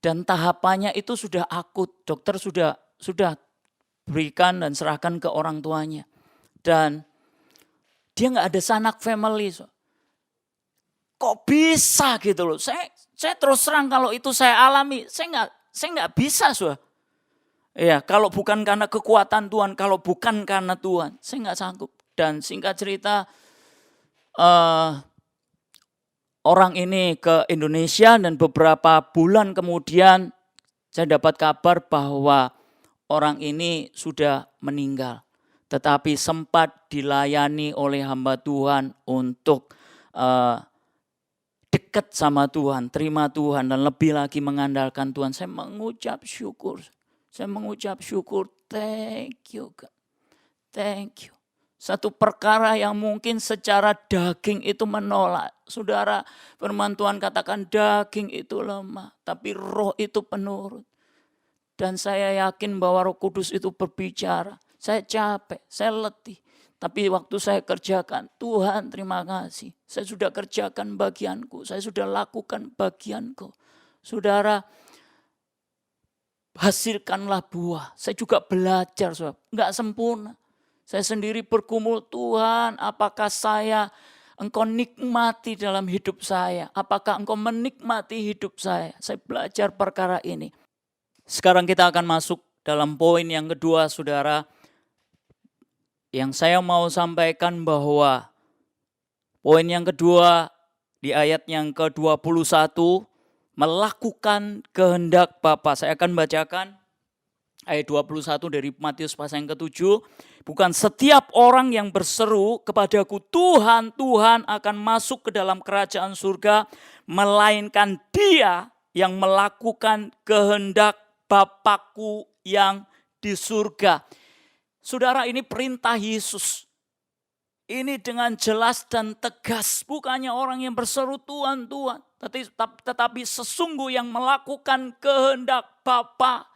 dan tahapannya itu sudah akut. Dokter sudah berikan dan serahkan ke orang tuanya. Dan dia nggak ada sanak family. Kok bisa gitu loh? Saya terus terang kalau itu saya alami, saya nggak bisa, Ya, kalau bukan karena kekuatan Tuhan, kalau bukan karena Tuhan, saya nggak sanggup. Dan singkat cerita, orang ini ke Indonesia dan beberapa bulan kemudian saya dapat kabar bahwa orang ini sudah meninggal. Tetapi sempat dilayani oleh hamba Tuhan untuk dekat sama Tuhan, terima Tuhan dan lebih lagi mengandalkan Tuhan. Saya mengucap syukur. Thank you God. Thank you. Satu perkara yang mungkin secara daging itu menolak. Saudara, firman Tuhan katakan daging itu lemah, tapi roh itu penurut. Dan saya yakin bahwa Roh Kudus itu berbicara. Saya capek, saya letih. Tapi waktu saya kerjakan, Tuhan terima kasih. Saya sudah kerjakan bagianku, saya sudah lakukan bagianku. Saudara, hasilkanlah buah. Saya juga belajar, saudara. Enggak sempurna. Saya sendiri bergumul, Tuhan apakah Engkau nikmati dalam hidup saya? Apakah Engkau menikmati hidup saya? Saya belajar perkara ini. Sekarang kita akan masuk dalam poin yang kedua, saudara. Yang saya mau sampaikan bahwa poin yang kedua di ayat yang ke-21, melakukan kehendak Bapa. Saya akan bacakan ayat 21 dari Matius pasal yang ke-7. Bukan setiap orang yang berseru kepadaku, Tuhan, Tuhan akan masuk ke dalam kerajaan surga, melainkan dia yang melakukan kehendak Bapakku yang di surga. Saudara, ini perintah Yesus. Ini dengan jelas dan tegas. Bukannya orang yang berseru Tuhan, Tuhan. Tetapi sesungguh yang melakukan kehendak Bapa.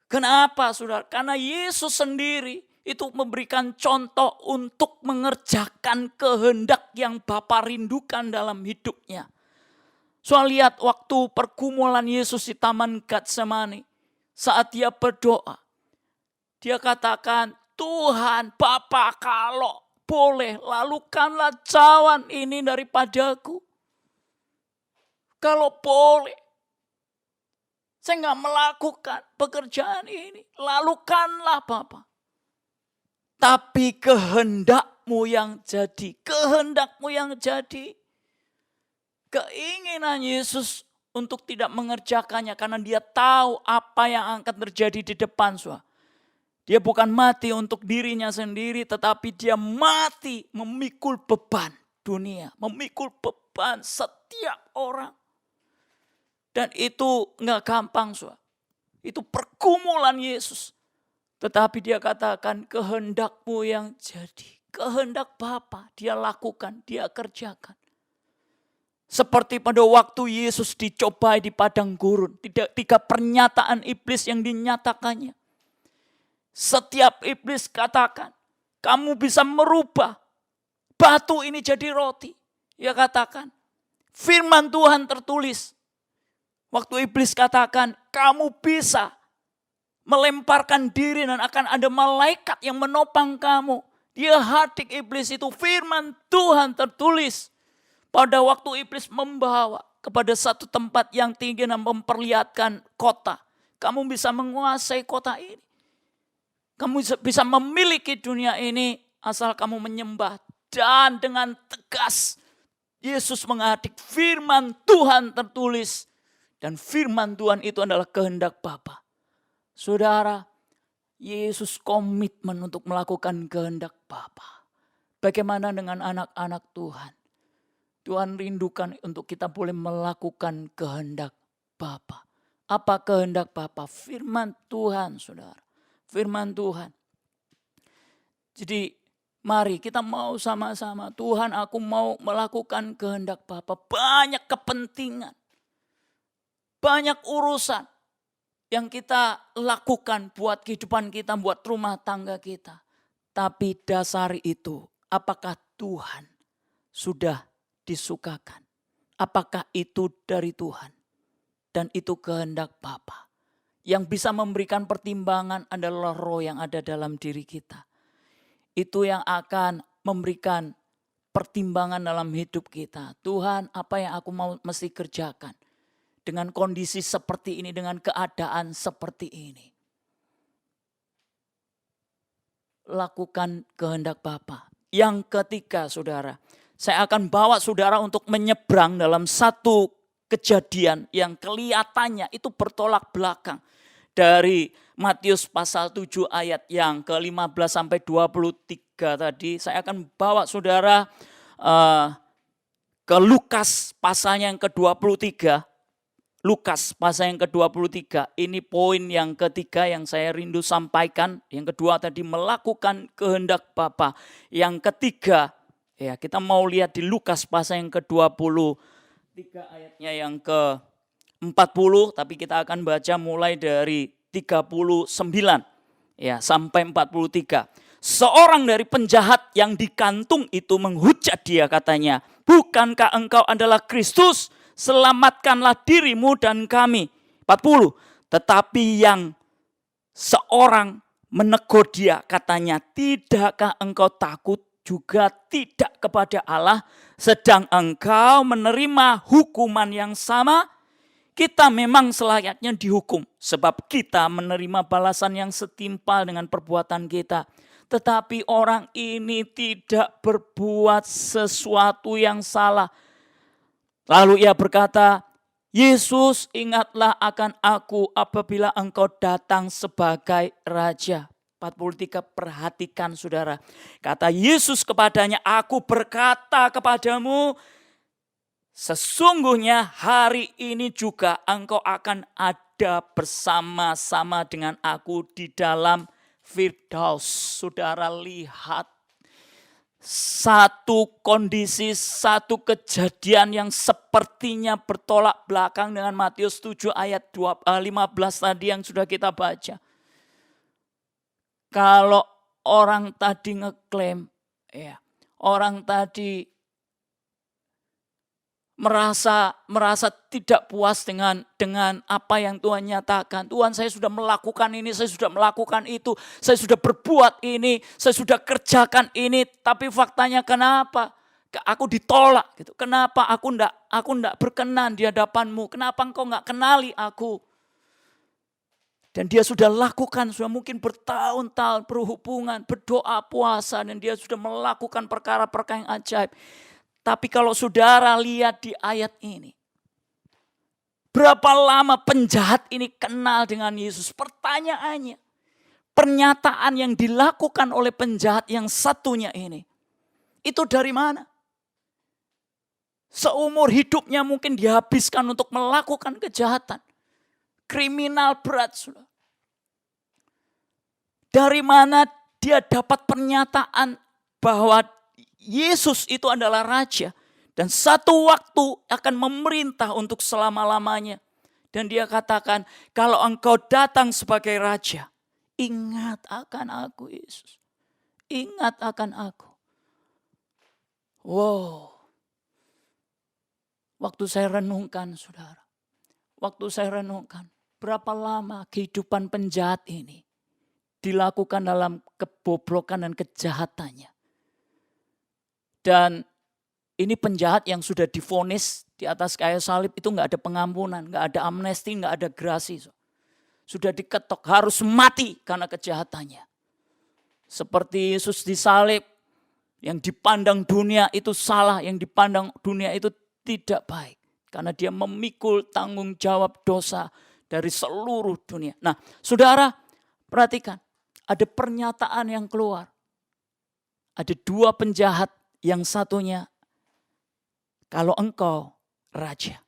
Kenapa, saudara? Karena Yesus sendiri itu memberikan contoh untuk mengerjakan kehendak yang Bapa rindukan dalam hidupnya. Soal lihat waktu pergumulan Yesus di Taman Getsemani. Saat dia berdoa. Dia katakan, Tuhan, Bapa, kalau boleh, lalukanlah cawan ini daripadaku. Kalau boleh, saya nggak melakukan pekerjaan ini. Lalukanlah Bapa. Tapi kehendakmu yang jadi. Kehendakmu yang jadi. Keinginan Yesus untuk tidak mengerjakannya. Karena dia tahu apa yang akan terjadi di depan. Dia bukan mati untuk dirinya sendiri, tetapi dia mati memikul beban dunia. Memikul beban setiap orang. Dan itu gak gampang. Itu pergumulan Yesus. Tetapi dia katakan kehendakmu yang jadi. Kehendak Bapa dia lakukan, dia kerjakan. Seperti pada waktu Yesus dicobai di padang gurun. 3 pernyataan iblis yang dinyatakannya. Setiap iblis katakan, kamu bisa merubah batu ini jadi roti. Ia katakan, firman Tuhan tertulis. Waktu iblis katakan, kamu bisa melemparkan diri dan akan ada malaikat yang menopang kamu. Dia hadik iblis itu, firman Tuhan tertulis. Pada waktu iblis membawa kepada satu tempat yang tinggi dan memperlihatkan kota. Kamu bisa menguasai kota ini. Kamu bisa memiliki dunia ini asal kamu menyembah. Dan dengan tegas Yesus mengadik firman Tuhan tertulis. Dan firman Tuhan itu adalah kehendak Bapa. Saudara, Yesus komitmen untuk melakukan kehendak Bapa. Bagaimana dengan anak-anak Tuhan? Tuhan rindukan untuk kita boleh melakukan kehendak Bapa. Apa kehendak Bapa? Firman Tuhan, saudara. Firman Tuhan. Jadi mari kita mau sama-sama. Tuhan, aku mau melakukan kehendak Bapa. Banyak kepentingan. Banyak urusan yang kita lakukan buat kehidupan kita, buat rumah tangga kita. Tapi dasari itu, apakah Tuhan sudah disukakan? Apakah itu dari Tuhan? Dan itu kehendak Bapa. Yang bisa memberikan pertimbangan adalah roh yang ada dalam diri kita. Itu yang akan memberikan pertimbangan dalam hidup kita. Tuhan, apa yang aku mesti kerjakan? Dengan kondisi seperti ini, dengan keadaan seperti ini. Lakukan kehendak Bapa. Yang ketiga, saudara, saya akan bawa saudara untuk menyeberang dalam satu kejadian yang kelihatannya itu bertolak belakang. Dari Matius pasal 7 ayat yang ke-15 sampai 23 tadi, saya akan bawa saudara ke Lukas pasalnya yang ke-23. Lukas pasal yang ke-23, ini poin yang ketiga yang saya rindu sampaikan. Yang kedua tadi melakukan kehendak Bapa. Yang ketiga, ya kita mau lihat di Lukas pasal yang ke-23 ayatnya yang ke-40, tapi kita akan baca mulai dari 39 ya sampai 43. Seorang dari penjahat yang digantung itu menghujat dia, katanya, "Bukankah engkau adalah Kristus? Selamatkanlah dirimu dan kami." 40. Tetapi yang seorang menegur dia, katanya, "Tidakkah engkau takut juga tidak kepada Allah, sedang engkau menerima hukuman yang sama? Kita memang selayaknya dihukum, sebab kita menerima balasan yang setimpal dengan perbuatan kita. Tetapi orang ini tidak berbuat sesuatu yang salah." Lalu ia berkata, "Yesus, ingatlah akan aku apabila engkau datang sebagai Raja." 43, perhatikan saudara. Kata Yesus kepadanya, "Aku berkata kepadamu, sesungguhnya hari ini juga engkau akan ada bersama-sama dengan aku di dalam Firdaus." Saudara lihat. Satu kondisi, satu kejadian yang sepertinya bertolak belakang dengan Matius 7 ayat 15 tadi yang sudah kita baca. Kalau orang tadi ngeklaim, ya, orang tadi merasa tidak puas dengan apa yang Tuhan nyatakan. "Tuhan, saya sudah melakukan ini, saya sudah melakukan itu, saya sudah berbuat ini, saya sudah kerjakan ini, tapi faktanya kenapa aku ditolak gitu? Kenapa aku enggak berkenan di hadapan-Mu? Kenapa Engkau enggak kenali aku?" Dan dia sudah lakukan, sudah mungkin bertahun-tahun berhubungan, berdoa, puasa, dan dia sudah melakukan perkara-perkara yang ajaib. Tapi kalau saudara lihat di ayat ini, berapa lama penjahat ini kenal dengan Yesus? Pertanyaannya, pernyataan yang dilakukan oleh penjahat yang satunya ini, itu dari mana? Seumur hidupnya mungkin dihabiskan untuk melakukan kejahatan. Kriminal berat, saudara. Dari mana dia dapat pernyataan bahwa Yesus itu adalah Raja dan satu waktu akan memerintah untuk selama-lamanya. Dan dia katakan, "Kalau engkau datang sebagai Raja, ingat akan aku, Yesus. Ingat akan aku." Wow. Waktu saya renungkan, saudara. Waktu saya renungkan, berapa lama kehidupan penjahat ini dilakukan dalam kebobrokan dan kejahatannya. Dan ini penjahat yang sudah divonis di atas kayu salib itu nggak ada pengampunan, nggak ada amnesti, nggak ada grasi. Sudah diketok, harus mati karena kejahatannya. Seperti Yesus disalib, yang dipandang dunia itu salah, yang dipandang dunia itu tidak baik. Karena dia memikul tanggung jawab dosa dari seluruh dunia. Nah, saudara, perhatikan, ada pernyataan yang keluar. Ada dua penjahat, yang satunya, kalau engkau raja,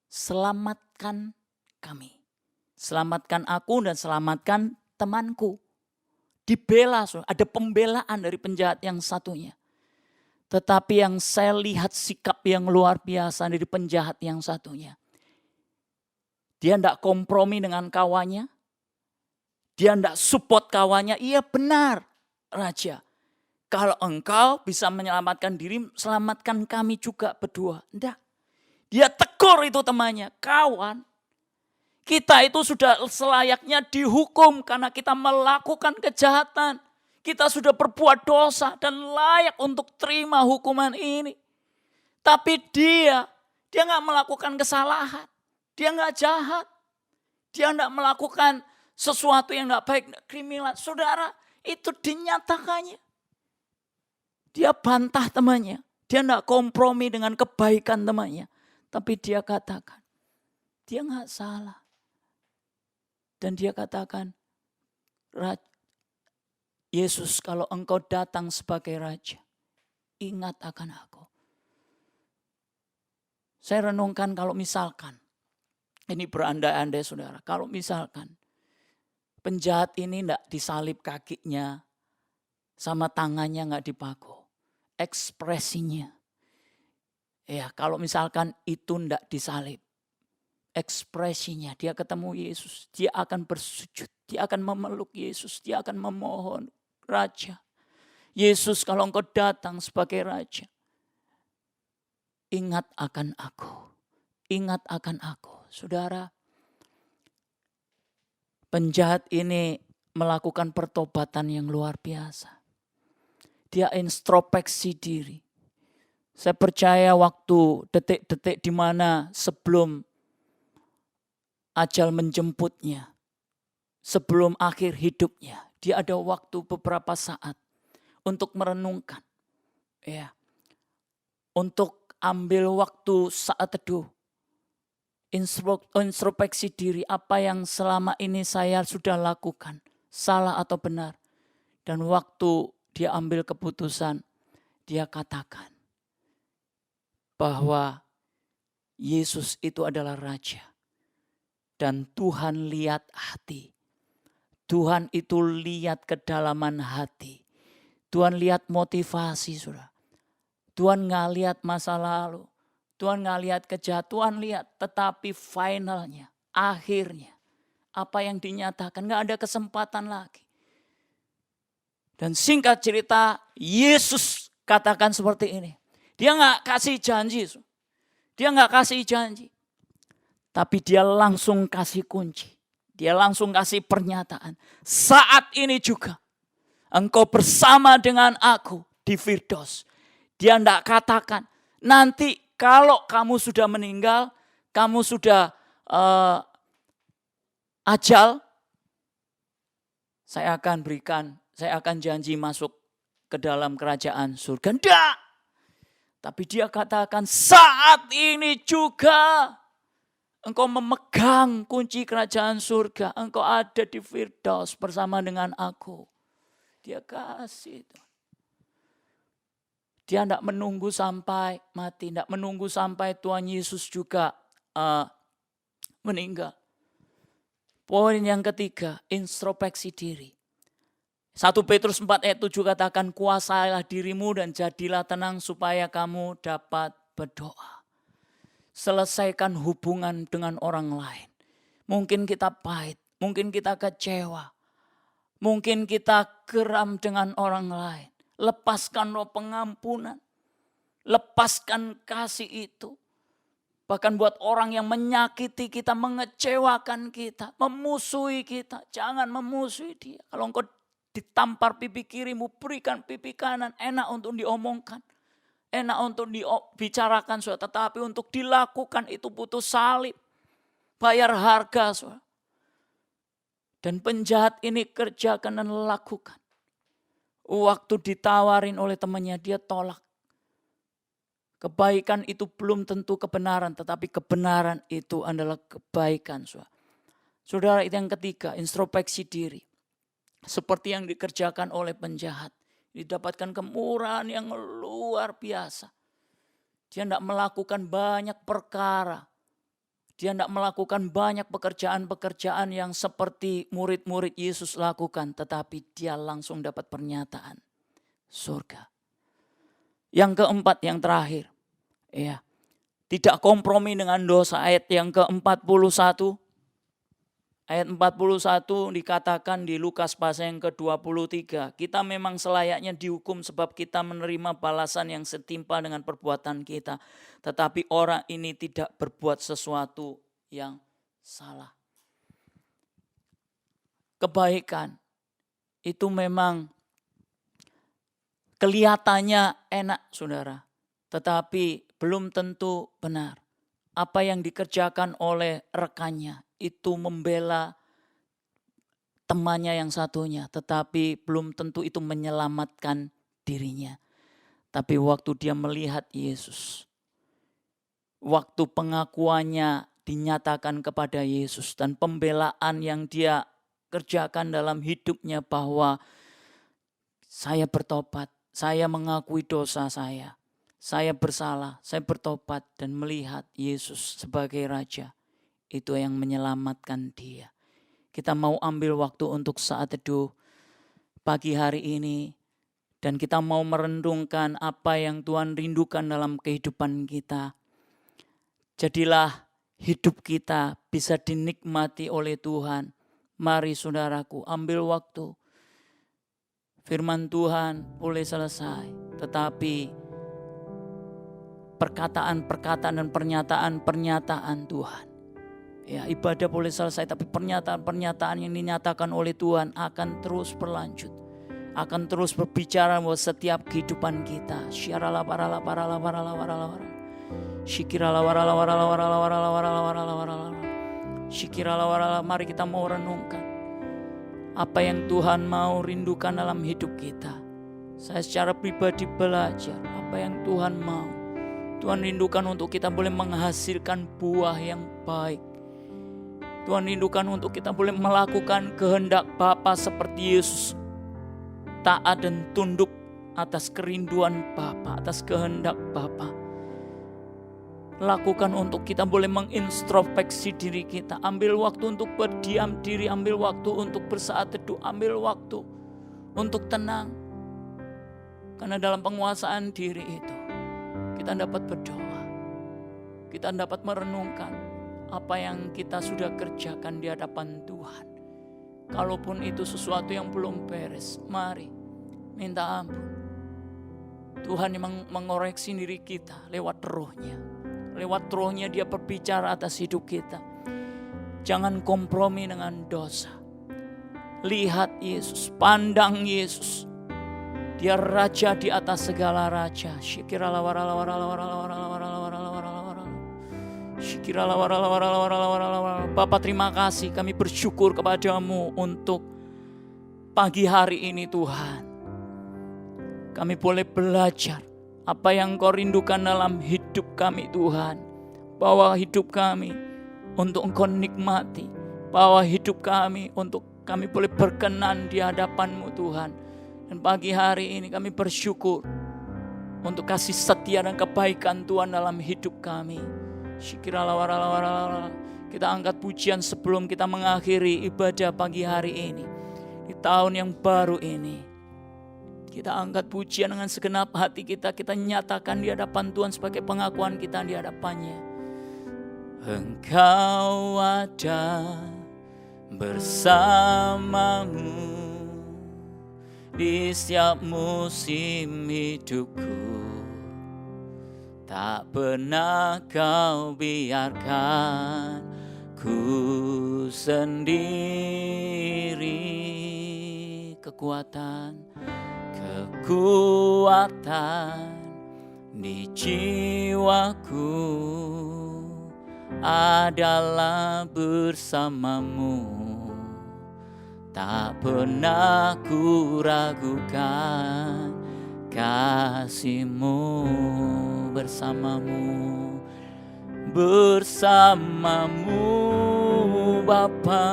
selamatkan kami. Selamatkan aku dan selamatkan temanku. Dibela, ada pembelaan dari penjahat yang satunya. Tetapi yang saya lihat sikap yang luar biasa dari penjahat yang satunya. Dia tidak kompromi dengan kawannya. Dia tidak support kawannya. Iya benar raja. Kalau engkau bisa menyelamatkan diri, selamatkan kami juga berdua. Tidak. Dia tegur itu temannya. Kawan, kita itu sudah selayaknya dihukum karena kita melakukan kejahatan. Kita sudah berbuat dosa dan layak untuk terima hukuman ini. Tapi dia nggak melakukan kesalahan. Dia nggak jahat. Dia nggak melakukan sesuatu yang nggak baik, kriminal. Saudara, itu dinyatakannya. Dia bantah temannya. Dia nggak kompromi dengan kebaikan temannya. Tapi dia katakan, dia nggak salah. Dan dia katakan, Yesus, kalau engkau datang sebagai raja, ingat akan aku. Saya renungkan kalau misalkan, ini berandai-andai saudara, kalau misalkan penjahat ini tidak disalib kakinya, sama tangannya nggak dipaku, ekspresinya. Ya, kalau misalkan itu tidak disalib, ekspresinya dia ketemu Yesus, dia akan bersujud, dia akan memeluk Yesus, dia akan memohon, Raja. Yesus, kalau engkau datang sebagai Raja, ingat akan aku, ingat akan aku. Saudara, penjahat ini melakukan pertobatan yang luar biasa. Dia introspeksi diri. Saya percaya waktu detik-detik di mana sebelum ajal menjemputnya, sebelum akhir hidupnya, dia ada waktu beberapa saat untuk merenungkan, ya, untuk ambil waktu saat teduh, introspeksi diri apa yang selama ini saya sudah lakukan, salah atau benar, dan waktu dia ambil keputusan, dia katakan bahwa Yesus itu adalah Raja. Dan Tuhan lihat hati. Tuhan itu lihat kedalaman hati. Tuhan lihat motivasi, saudara. Tuhan nggak lihat masa lalu. Tuhan nggak lihat kejahatan. Tuhan lihat, tetapi finalnya, akhirnya, apa yang dinyatakan, nggak ada kesempatan lagi. Dan singkat cerita, Yesus katakan seperti ini. Dia nggak kasih janji. Dia nggak kasih janji. Tapi dia langsung kasih kunci. Dia langsung kasih pernyataan. Saat ini juga engkau bersama dengan aku di Firdaus. Dia nggak katakan nanti kalau kamu sudah meninggal, kamu sudah ajal, saya akan janji masuk ke dalam kerajaan surga. Enggak. Tapi dia katakan saat ini juga engkau memegang kunci kerajaan surga. Engkau ada di Firdaus bersama dengan aku. Dia kasih itu. Dia tidak menunggu sampai mati. Tidak menunggu sampai Tuhan Yesus juga meninggal. Poin yang ketiga, introspeksi diri. 1 Petrus 4 ayat 7 katakan, kuasailah dirimu dan jadilah tenang supaya kamu dapat berdoa. Selesaikan hubungan dengan orang lain. Mungkin kita pahit, mungkin kita kecewa, mungkin kita geram dengan orang lain. Lepaskan roh pengampunan, lepaskan kasih itu. Bahkan buat orang yang menyakiti kita, mengecewakan kita, memusuhi kita. Jangan memusuhi dia. Kalau engkau ditampar pipi kirimu, berikan pipi kanan. Enak untuk diomongkan. Enak untuk dibicarakan, saudara. Tetapi untuk dilakukan itu butuh salib. Bayar harga, saudara. Dan penjahat ini kerjakan dan lakukan. Waktu ditawarin oleh temannya, dia tolak. Kebaikan itu belum tentu kebenaran, tetapi kebenaran itu adalah kebaikan. Saudara, itu yang ketiga, introspeksi diri. Seperti yang dikerjakan oleh penjahat. Didapatkan kemurahan yang luar biasa. Dia tidak melakukan banyak perkara. Dia tidak melakukan banyak pekerjaan-pekerjaan yang seperti murid-murid Yesus lakukan. Tetapi dia langsung dapat pernyataan surga. Yang keempat, yang terakhir. Ya, tidak kompromi dengan dosa. Ayat yang ke-41. Ayat 41 dikatakan di Lukas pasal yang ke-23. Kita memang selayaknya dihukum sebab kita menerima balasan yang setimpal dengan perbuatan kita. Tetapi orang ini tidak berbuat sesuatu yang salah. Kebaikan itu memang kelihatannya enak, saudara. Tetapi belum tentu benar. Apa yang dikerjakan oleh rekannya itu membela temannya yang satunya. Tetapi belum tentu itu menyelamatkan dirinya. Tapi waktu dia melihat Yesus. Waktu pengakuannya dinyatakan kepada Yesus. Dan pembelaan yang dia kerjakan dalam hidupnya bahwa saya bertobat. Saya mengakui dosa saya. Saya bersalah, saya bertobat dan melihat Yesus sebagai Raja. Itu yang menyelamatkan dia. Kita mau ambil waktu untuk saat teduh pagi hari ini. Dan kita mau merenungkan apa yang Tuhan rindukan dalam kehidupan kita. Jadilah hidup kita bisa dinikmati oleh Tuhan. Mari saudaraku, ambil waktu. Firman Tuhan boleh selesai, tetapi perkataan-perkataan dan pernyataan-pernyataan Tuhan. Ya, ibadah boleh selesai, tapi pernyataan-pernyataan yang dinyatakan oleh Tuhan akan terus berlanjut. Akan terus berbicara buat setiap kehidupan kita. Mari kita mau renungkan apa yang Tuhan mau rindukan dalam hidup kita. Saya secara pribadi belajar apa yang Tuhan mau. Tuhan rindukan untuk kita boleh menghasilkan buah yang baik. Tuhan rindukan untuk kita boleh melakukan kehendak Bapa seperti Yesus. Taat dan tunduk atas kerinduan Bapa, atas kehendak Bapa. Lakukan untuk kita boleh mengintrospeksi diri kita. Ambil waktu untuk berdiam diri, ambil waktu untuk bersaat teduh, ambil waktu untuk tenang. Karena dalam penguasaan diri itu, kita dapat berdoa. Kita dapat merenungkan apa yang kita sudah kerjakan di hadapan Tuhan. Kalaupun itu sesuatu yang belum beres, mari minta ampun. Tuhan yang mengoreksi diri kita lewat rohnya. Lewat rohnya dia berbicara atas hidup kita. Jangan kompromi dengan dosa. Lihat Yesus, pandang Yesus. Dia raja di atas segala raja. Bapa, terima kasih, kami bersyukur kepadamu untuk pagi hari ini Tuhan. Kami boleh belajar apa yang Kau rindukan dalam hidup kami Tuhan. Bawa hidup kami untuk Engkau nikmati. Bawa hidup kami untuk kami boleh berkenan di hadapan-Mu Tuhan. Dan pagi hari ini kami bersyukur untuk kasih setia dan kebaikan Tuhan dalam hidup kami. Kita angkat pujian sebelum kita mengakhiri ibadah pagi hari ini. Di tahun yang baru ini, kita angkat pujian dengan segenap hati kita. Kita nyatakan di hadapan Tuhan sebagai pengakuan kita di hadapannya. Engkau ada bersamamu di setiap musim hidupku. Tak pernah kau biarkan ku sendiri. Kekuatan di jiwaku adalah bersamamu. Tak pernah ku ragukan kasih-Mu bersamamu. Bersamamu Bapa,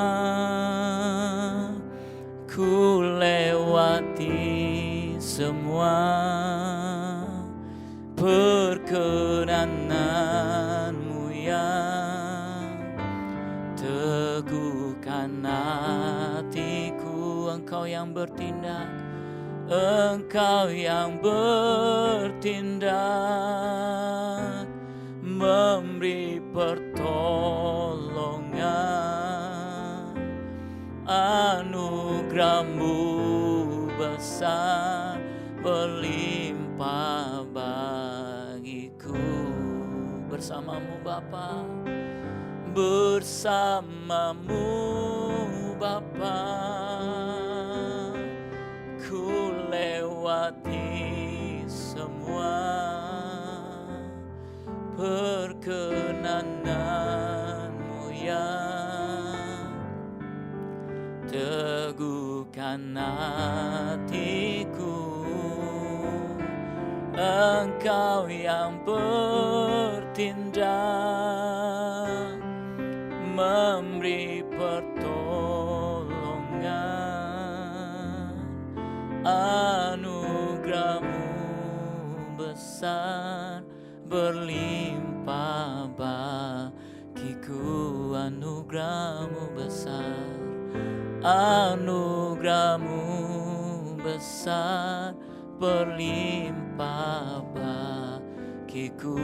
ku lewati semua perkenananmu yang teguhkan hatiku. Engkau yang bertindak, Engkau yang bertindak, memberi pertolongan. Anugerah-Mu besar berlimpah bagiku. Bersamamu Bapa, bersamamu Bapa, ku lewati semua perkenananmu yang teguhkan hatiku. Engkau yang bertindak, memberi pertolongan. Anugerah-Mu besar berlimpah bagiku. Anugerah-Mu besar, anugerah-Mu besar berlimpah bagiku.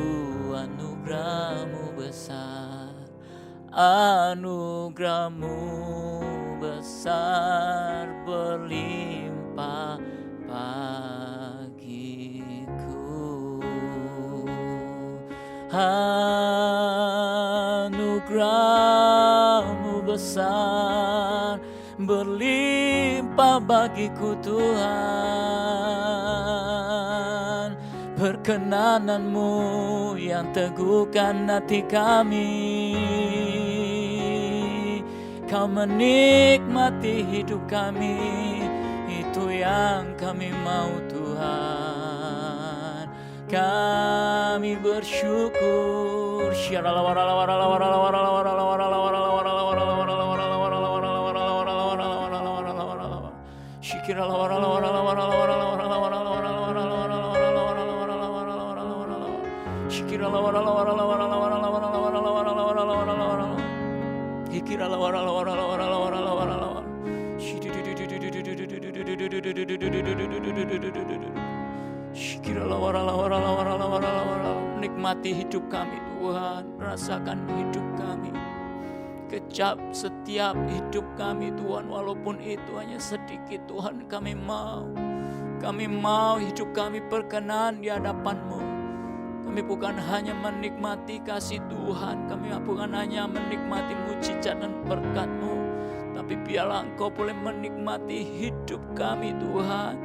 Anugerah-Mu besar, anugerah-Mu besar berlimpah bagiku. Anugerah-Mu besar berlimpah bagiku Tuhan. Perkenanan-Mu yang teguhkan hati kami. Kau menikmati hidup kami, itu yang kami mau Tuhan. Kami bersyukur. Nikmati hidup kami Tuhan, rasakan hidup kami, kecap setiap hidup kami Tuhan, walaupun itu hanya sedikit Tuhan. Kami mau hidup kami berkenan di hadapan-Mu. Kami bukan hanya menikmati kasih Tuhan, kami bukan hanya menikmati mujizat dan berkat-Mu, tapi biarlah Engkau boleh menikmati hidup kami Tuhan.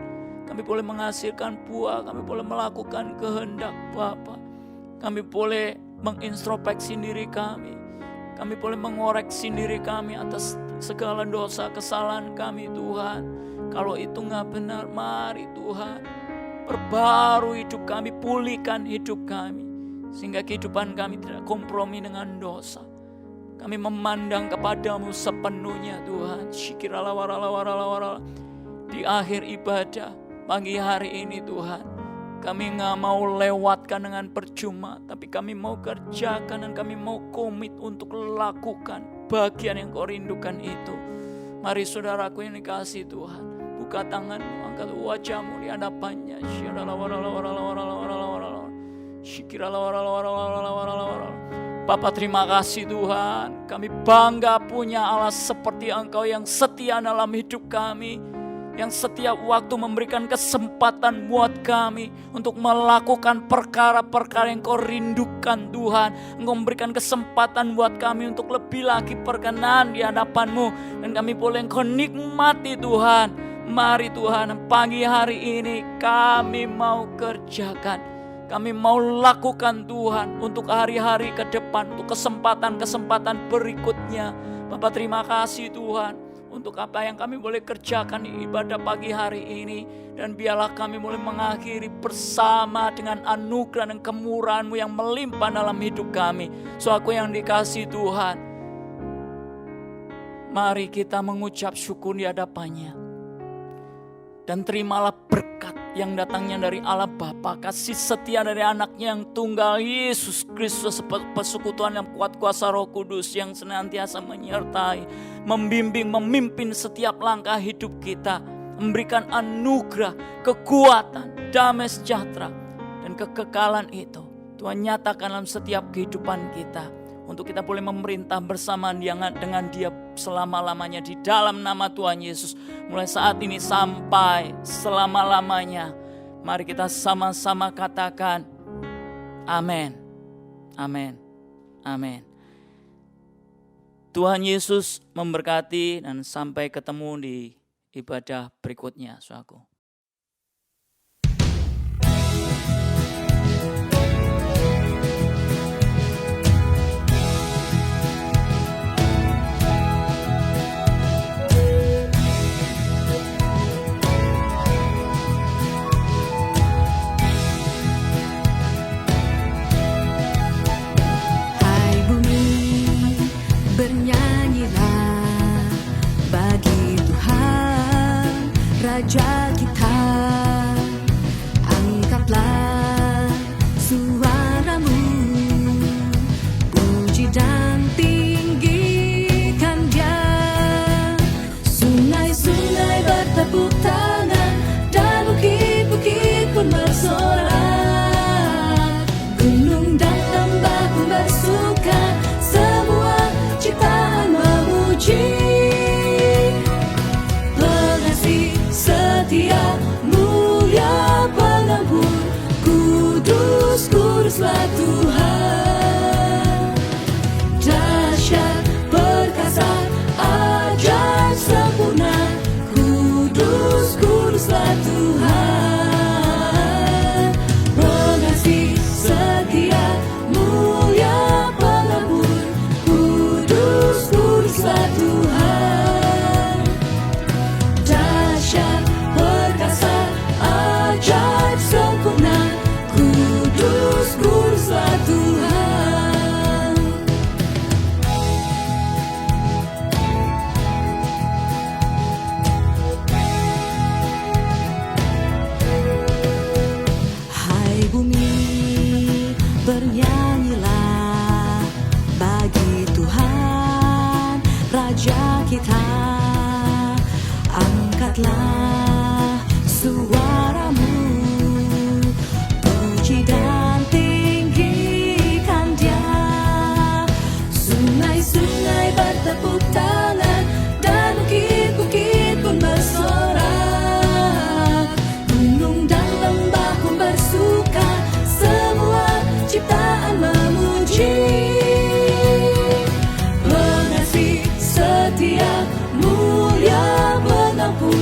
Kami boleh menghasilkan buah, kami boleh melakukan kehendak Bapa. Kami boleh mengintrospeksi diri kami. Kami boleh mengoreksi diri kami atas segala dosa kesalahan kami Tuhan. Kalau itu gak benar, mari Tuhan perbarui hidup kami, pulihkan hidup kami, sehingga kehidupan kami tidak kompromi dengan dosa. Kami memandang kepadamu sepenuhnya Tuhan. Di akhir ibadah pagi hari ini Tuhan, kami gak mau lewatkan dengan percuma, tapi kami mau kerjakan dan kami mau komit untuk lakukan bagian yang Kau rindukan itu. Mari saudaraku yang dikasihi Tuhan, buka tanganmu, angkat wajahmu di hadapannya. Bapa, terima kasih Tuhan. Kami bangga punya Allah seperti Engkau yang setia dalam hidup kami, yang setiap waktu memberikan kesempatan buat kami untuk melakukan perkara-perkara yang Kau rindukan Tuhan. Engkau memberikan kesempatan buat kami untuk lebih lagi berkenan di hadapan-Mu, dan kami boleh Engkau nikmati Tuhan. Mari Tuhan, pagi hari ini kami mau kerjakan, kami mau lakukan Tuhan untuk hari-hari ke depan, untuk kesempatan-kesempatan berikutnya. Bapa, terima kasih Tuhan untuk apa yang kami boleh kerjakan di ibadah pagi hari ini. Dan biarlah kami boleh mengakhiri bersama dengan anugerah dan kemurahan-Mu yang melimpah dalam hidup kami. Aku yang dikasih Tuhan, mari kita mengucap syukur di hadapan-Nya. Dan terimalah berkat yang datangnya dari Allah Bapa, kasih setia dari anaknya yang tunggal Yesus Kristus, persekutuan yang kuat kuasa Roh Kudus yang senantiasa menyertai, membimbing, memimpin setiap langkah hidup kita, memberikan anugerah, kekuatan, damai sejahtera, dan kekekalan itu Tuhan nyatakan dalam setiap kehidupan kita, untuk kita boleh memerintah bersama dengan Dia selama-lamanya di dalam nama Tuhan Yesus. Mulai saat ini sampai selama-lamanya. Mari kita sama-sama katakan amin, amin, amin. Tuhan Yesus memberkati, dan sampai ketemu di ibadah berikutnya, saudaraku. Bernyanyilah bagi Tuhan Raja kita, angkatlah suaramu, puji dan tinggikan Dia. Sungai-sungai bertepuk tangan dan bukit-bukit pun bersorak, gunung dan lembah pun bersuka, semua ciptaan memuji. Pengasih setia, mulia pengampun, kudus, kuduslah Tuhan. Dahsyat, perkasa, ajaib, sempurna, kudus, kuduslah Tuhan. Pengasih setia, mulia pengampun, kudus, kuduslah Tuhan. Dahsyat, perkasa, ajaib, sempurna, kudus, kuduslah Tuhan. Hai bumi, bernyanyilah bagi Tuhan Raja kita, angkatlah suaramu, puji dan tinggikan Dia. Sungai-sungai bertepuk tangan dan bukit-bukit pun bersorak, gunung dan lembah pun bersuka, semua ciptaan memuji. Pengasih setia, mulia pengampun,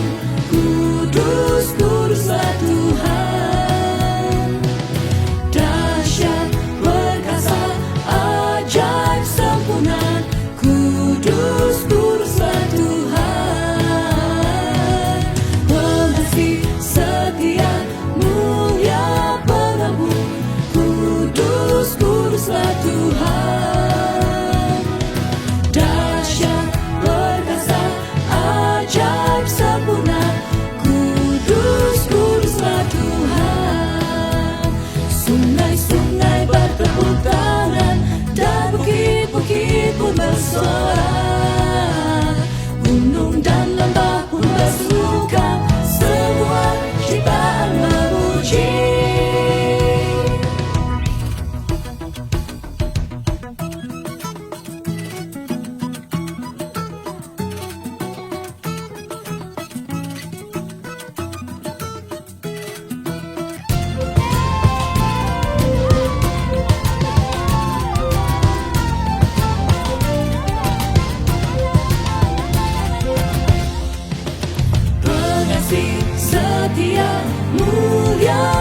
yang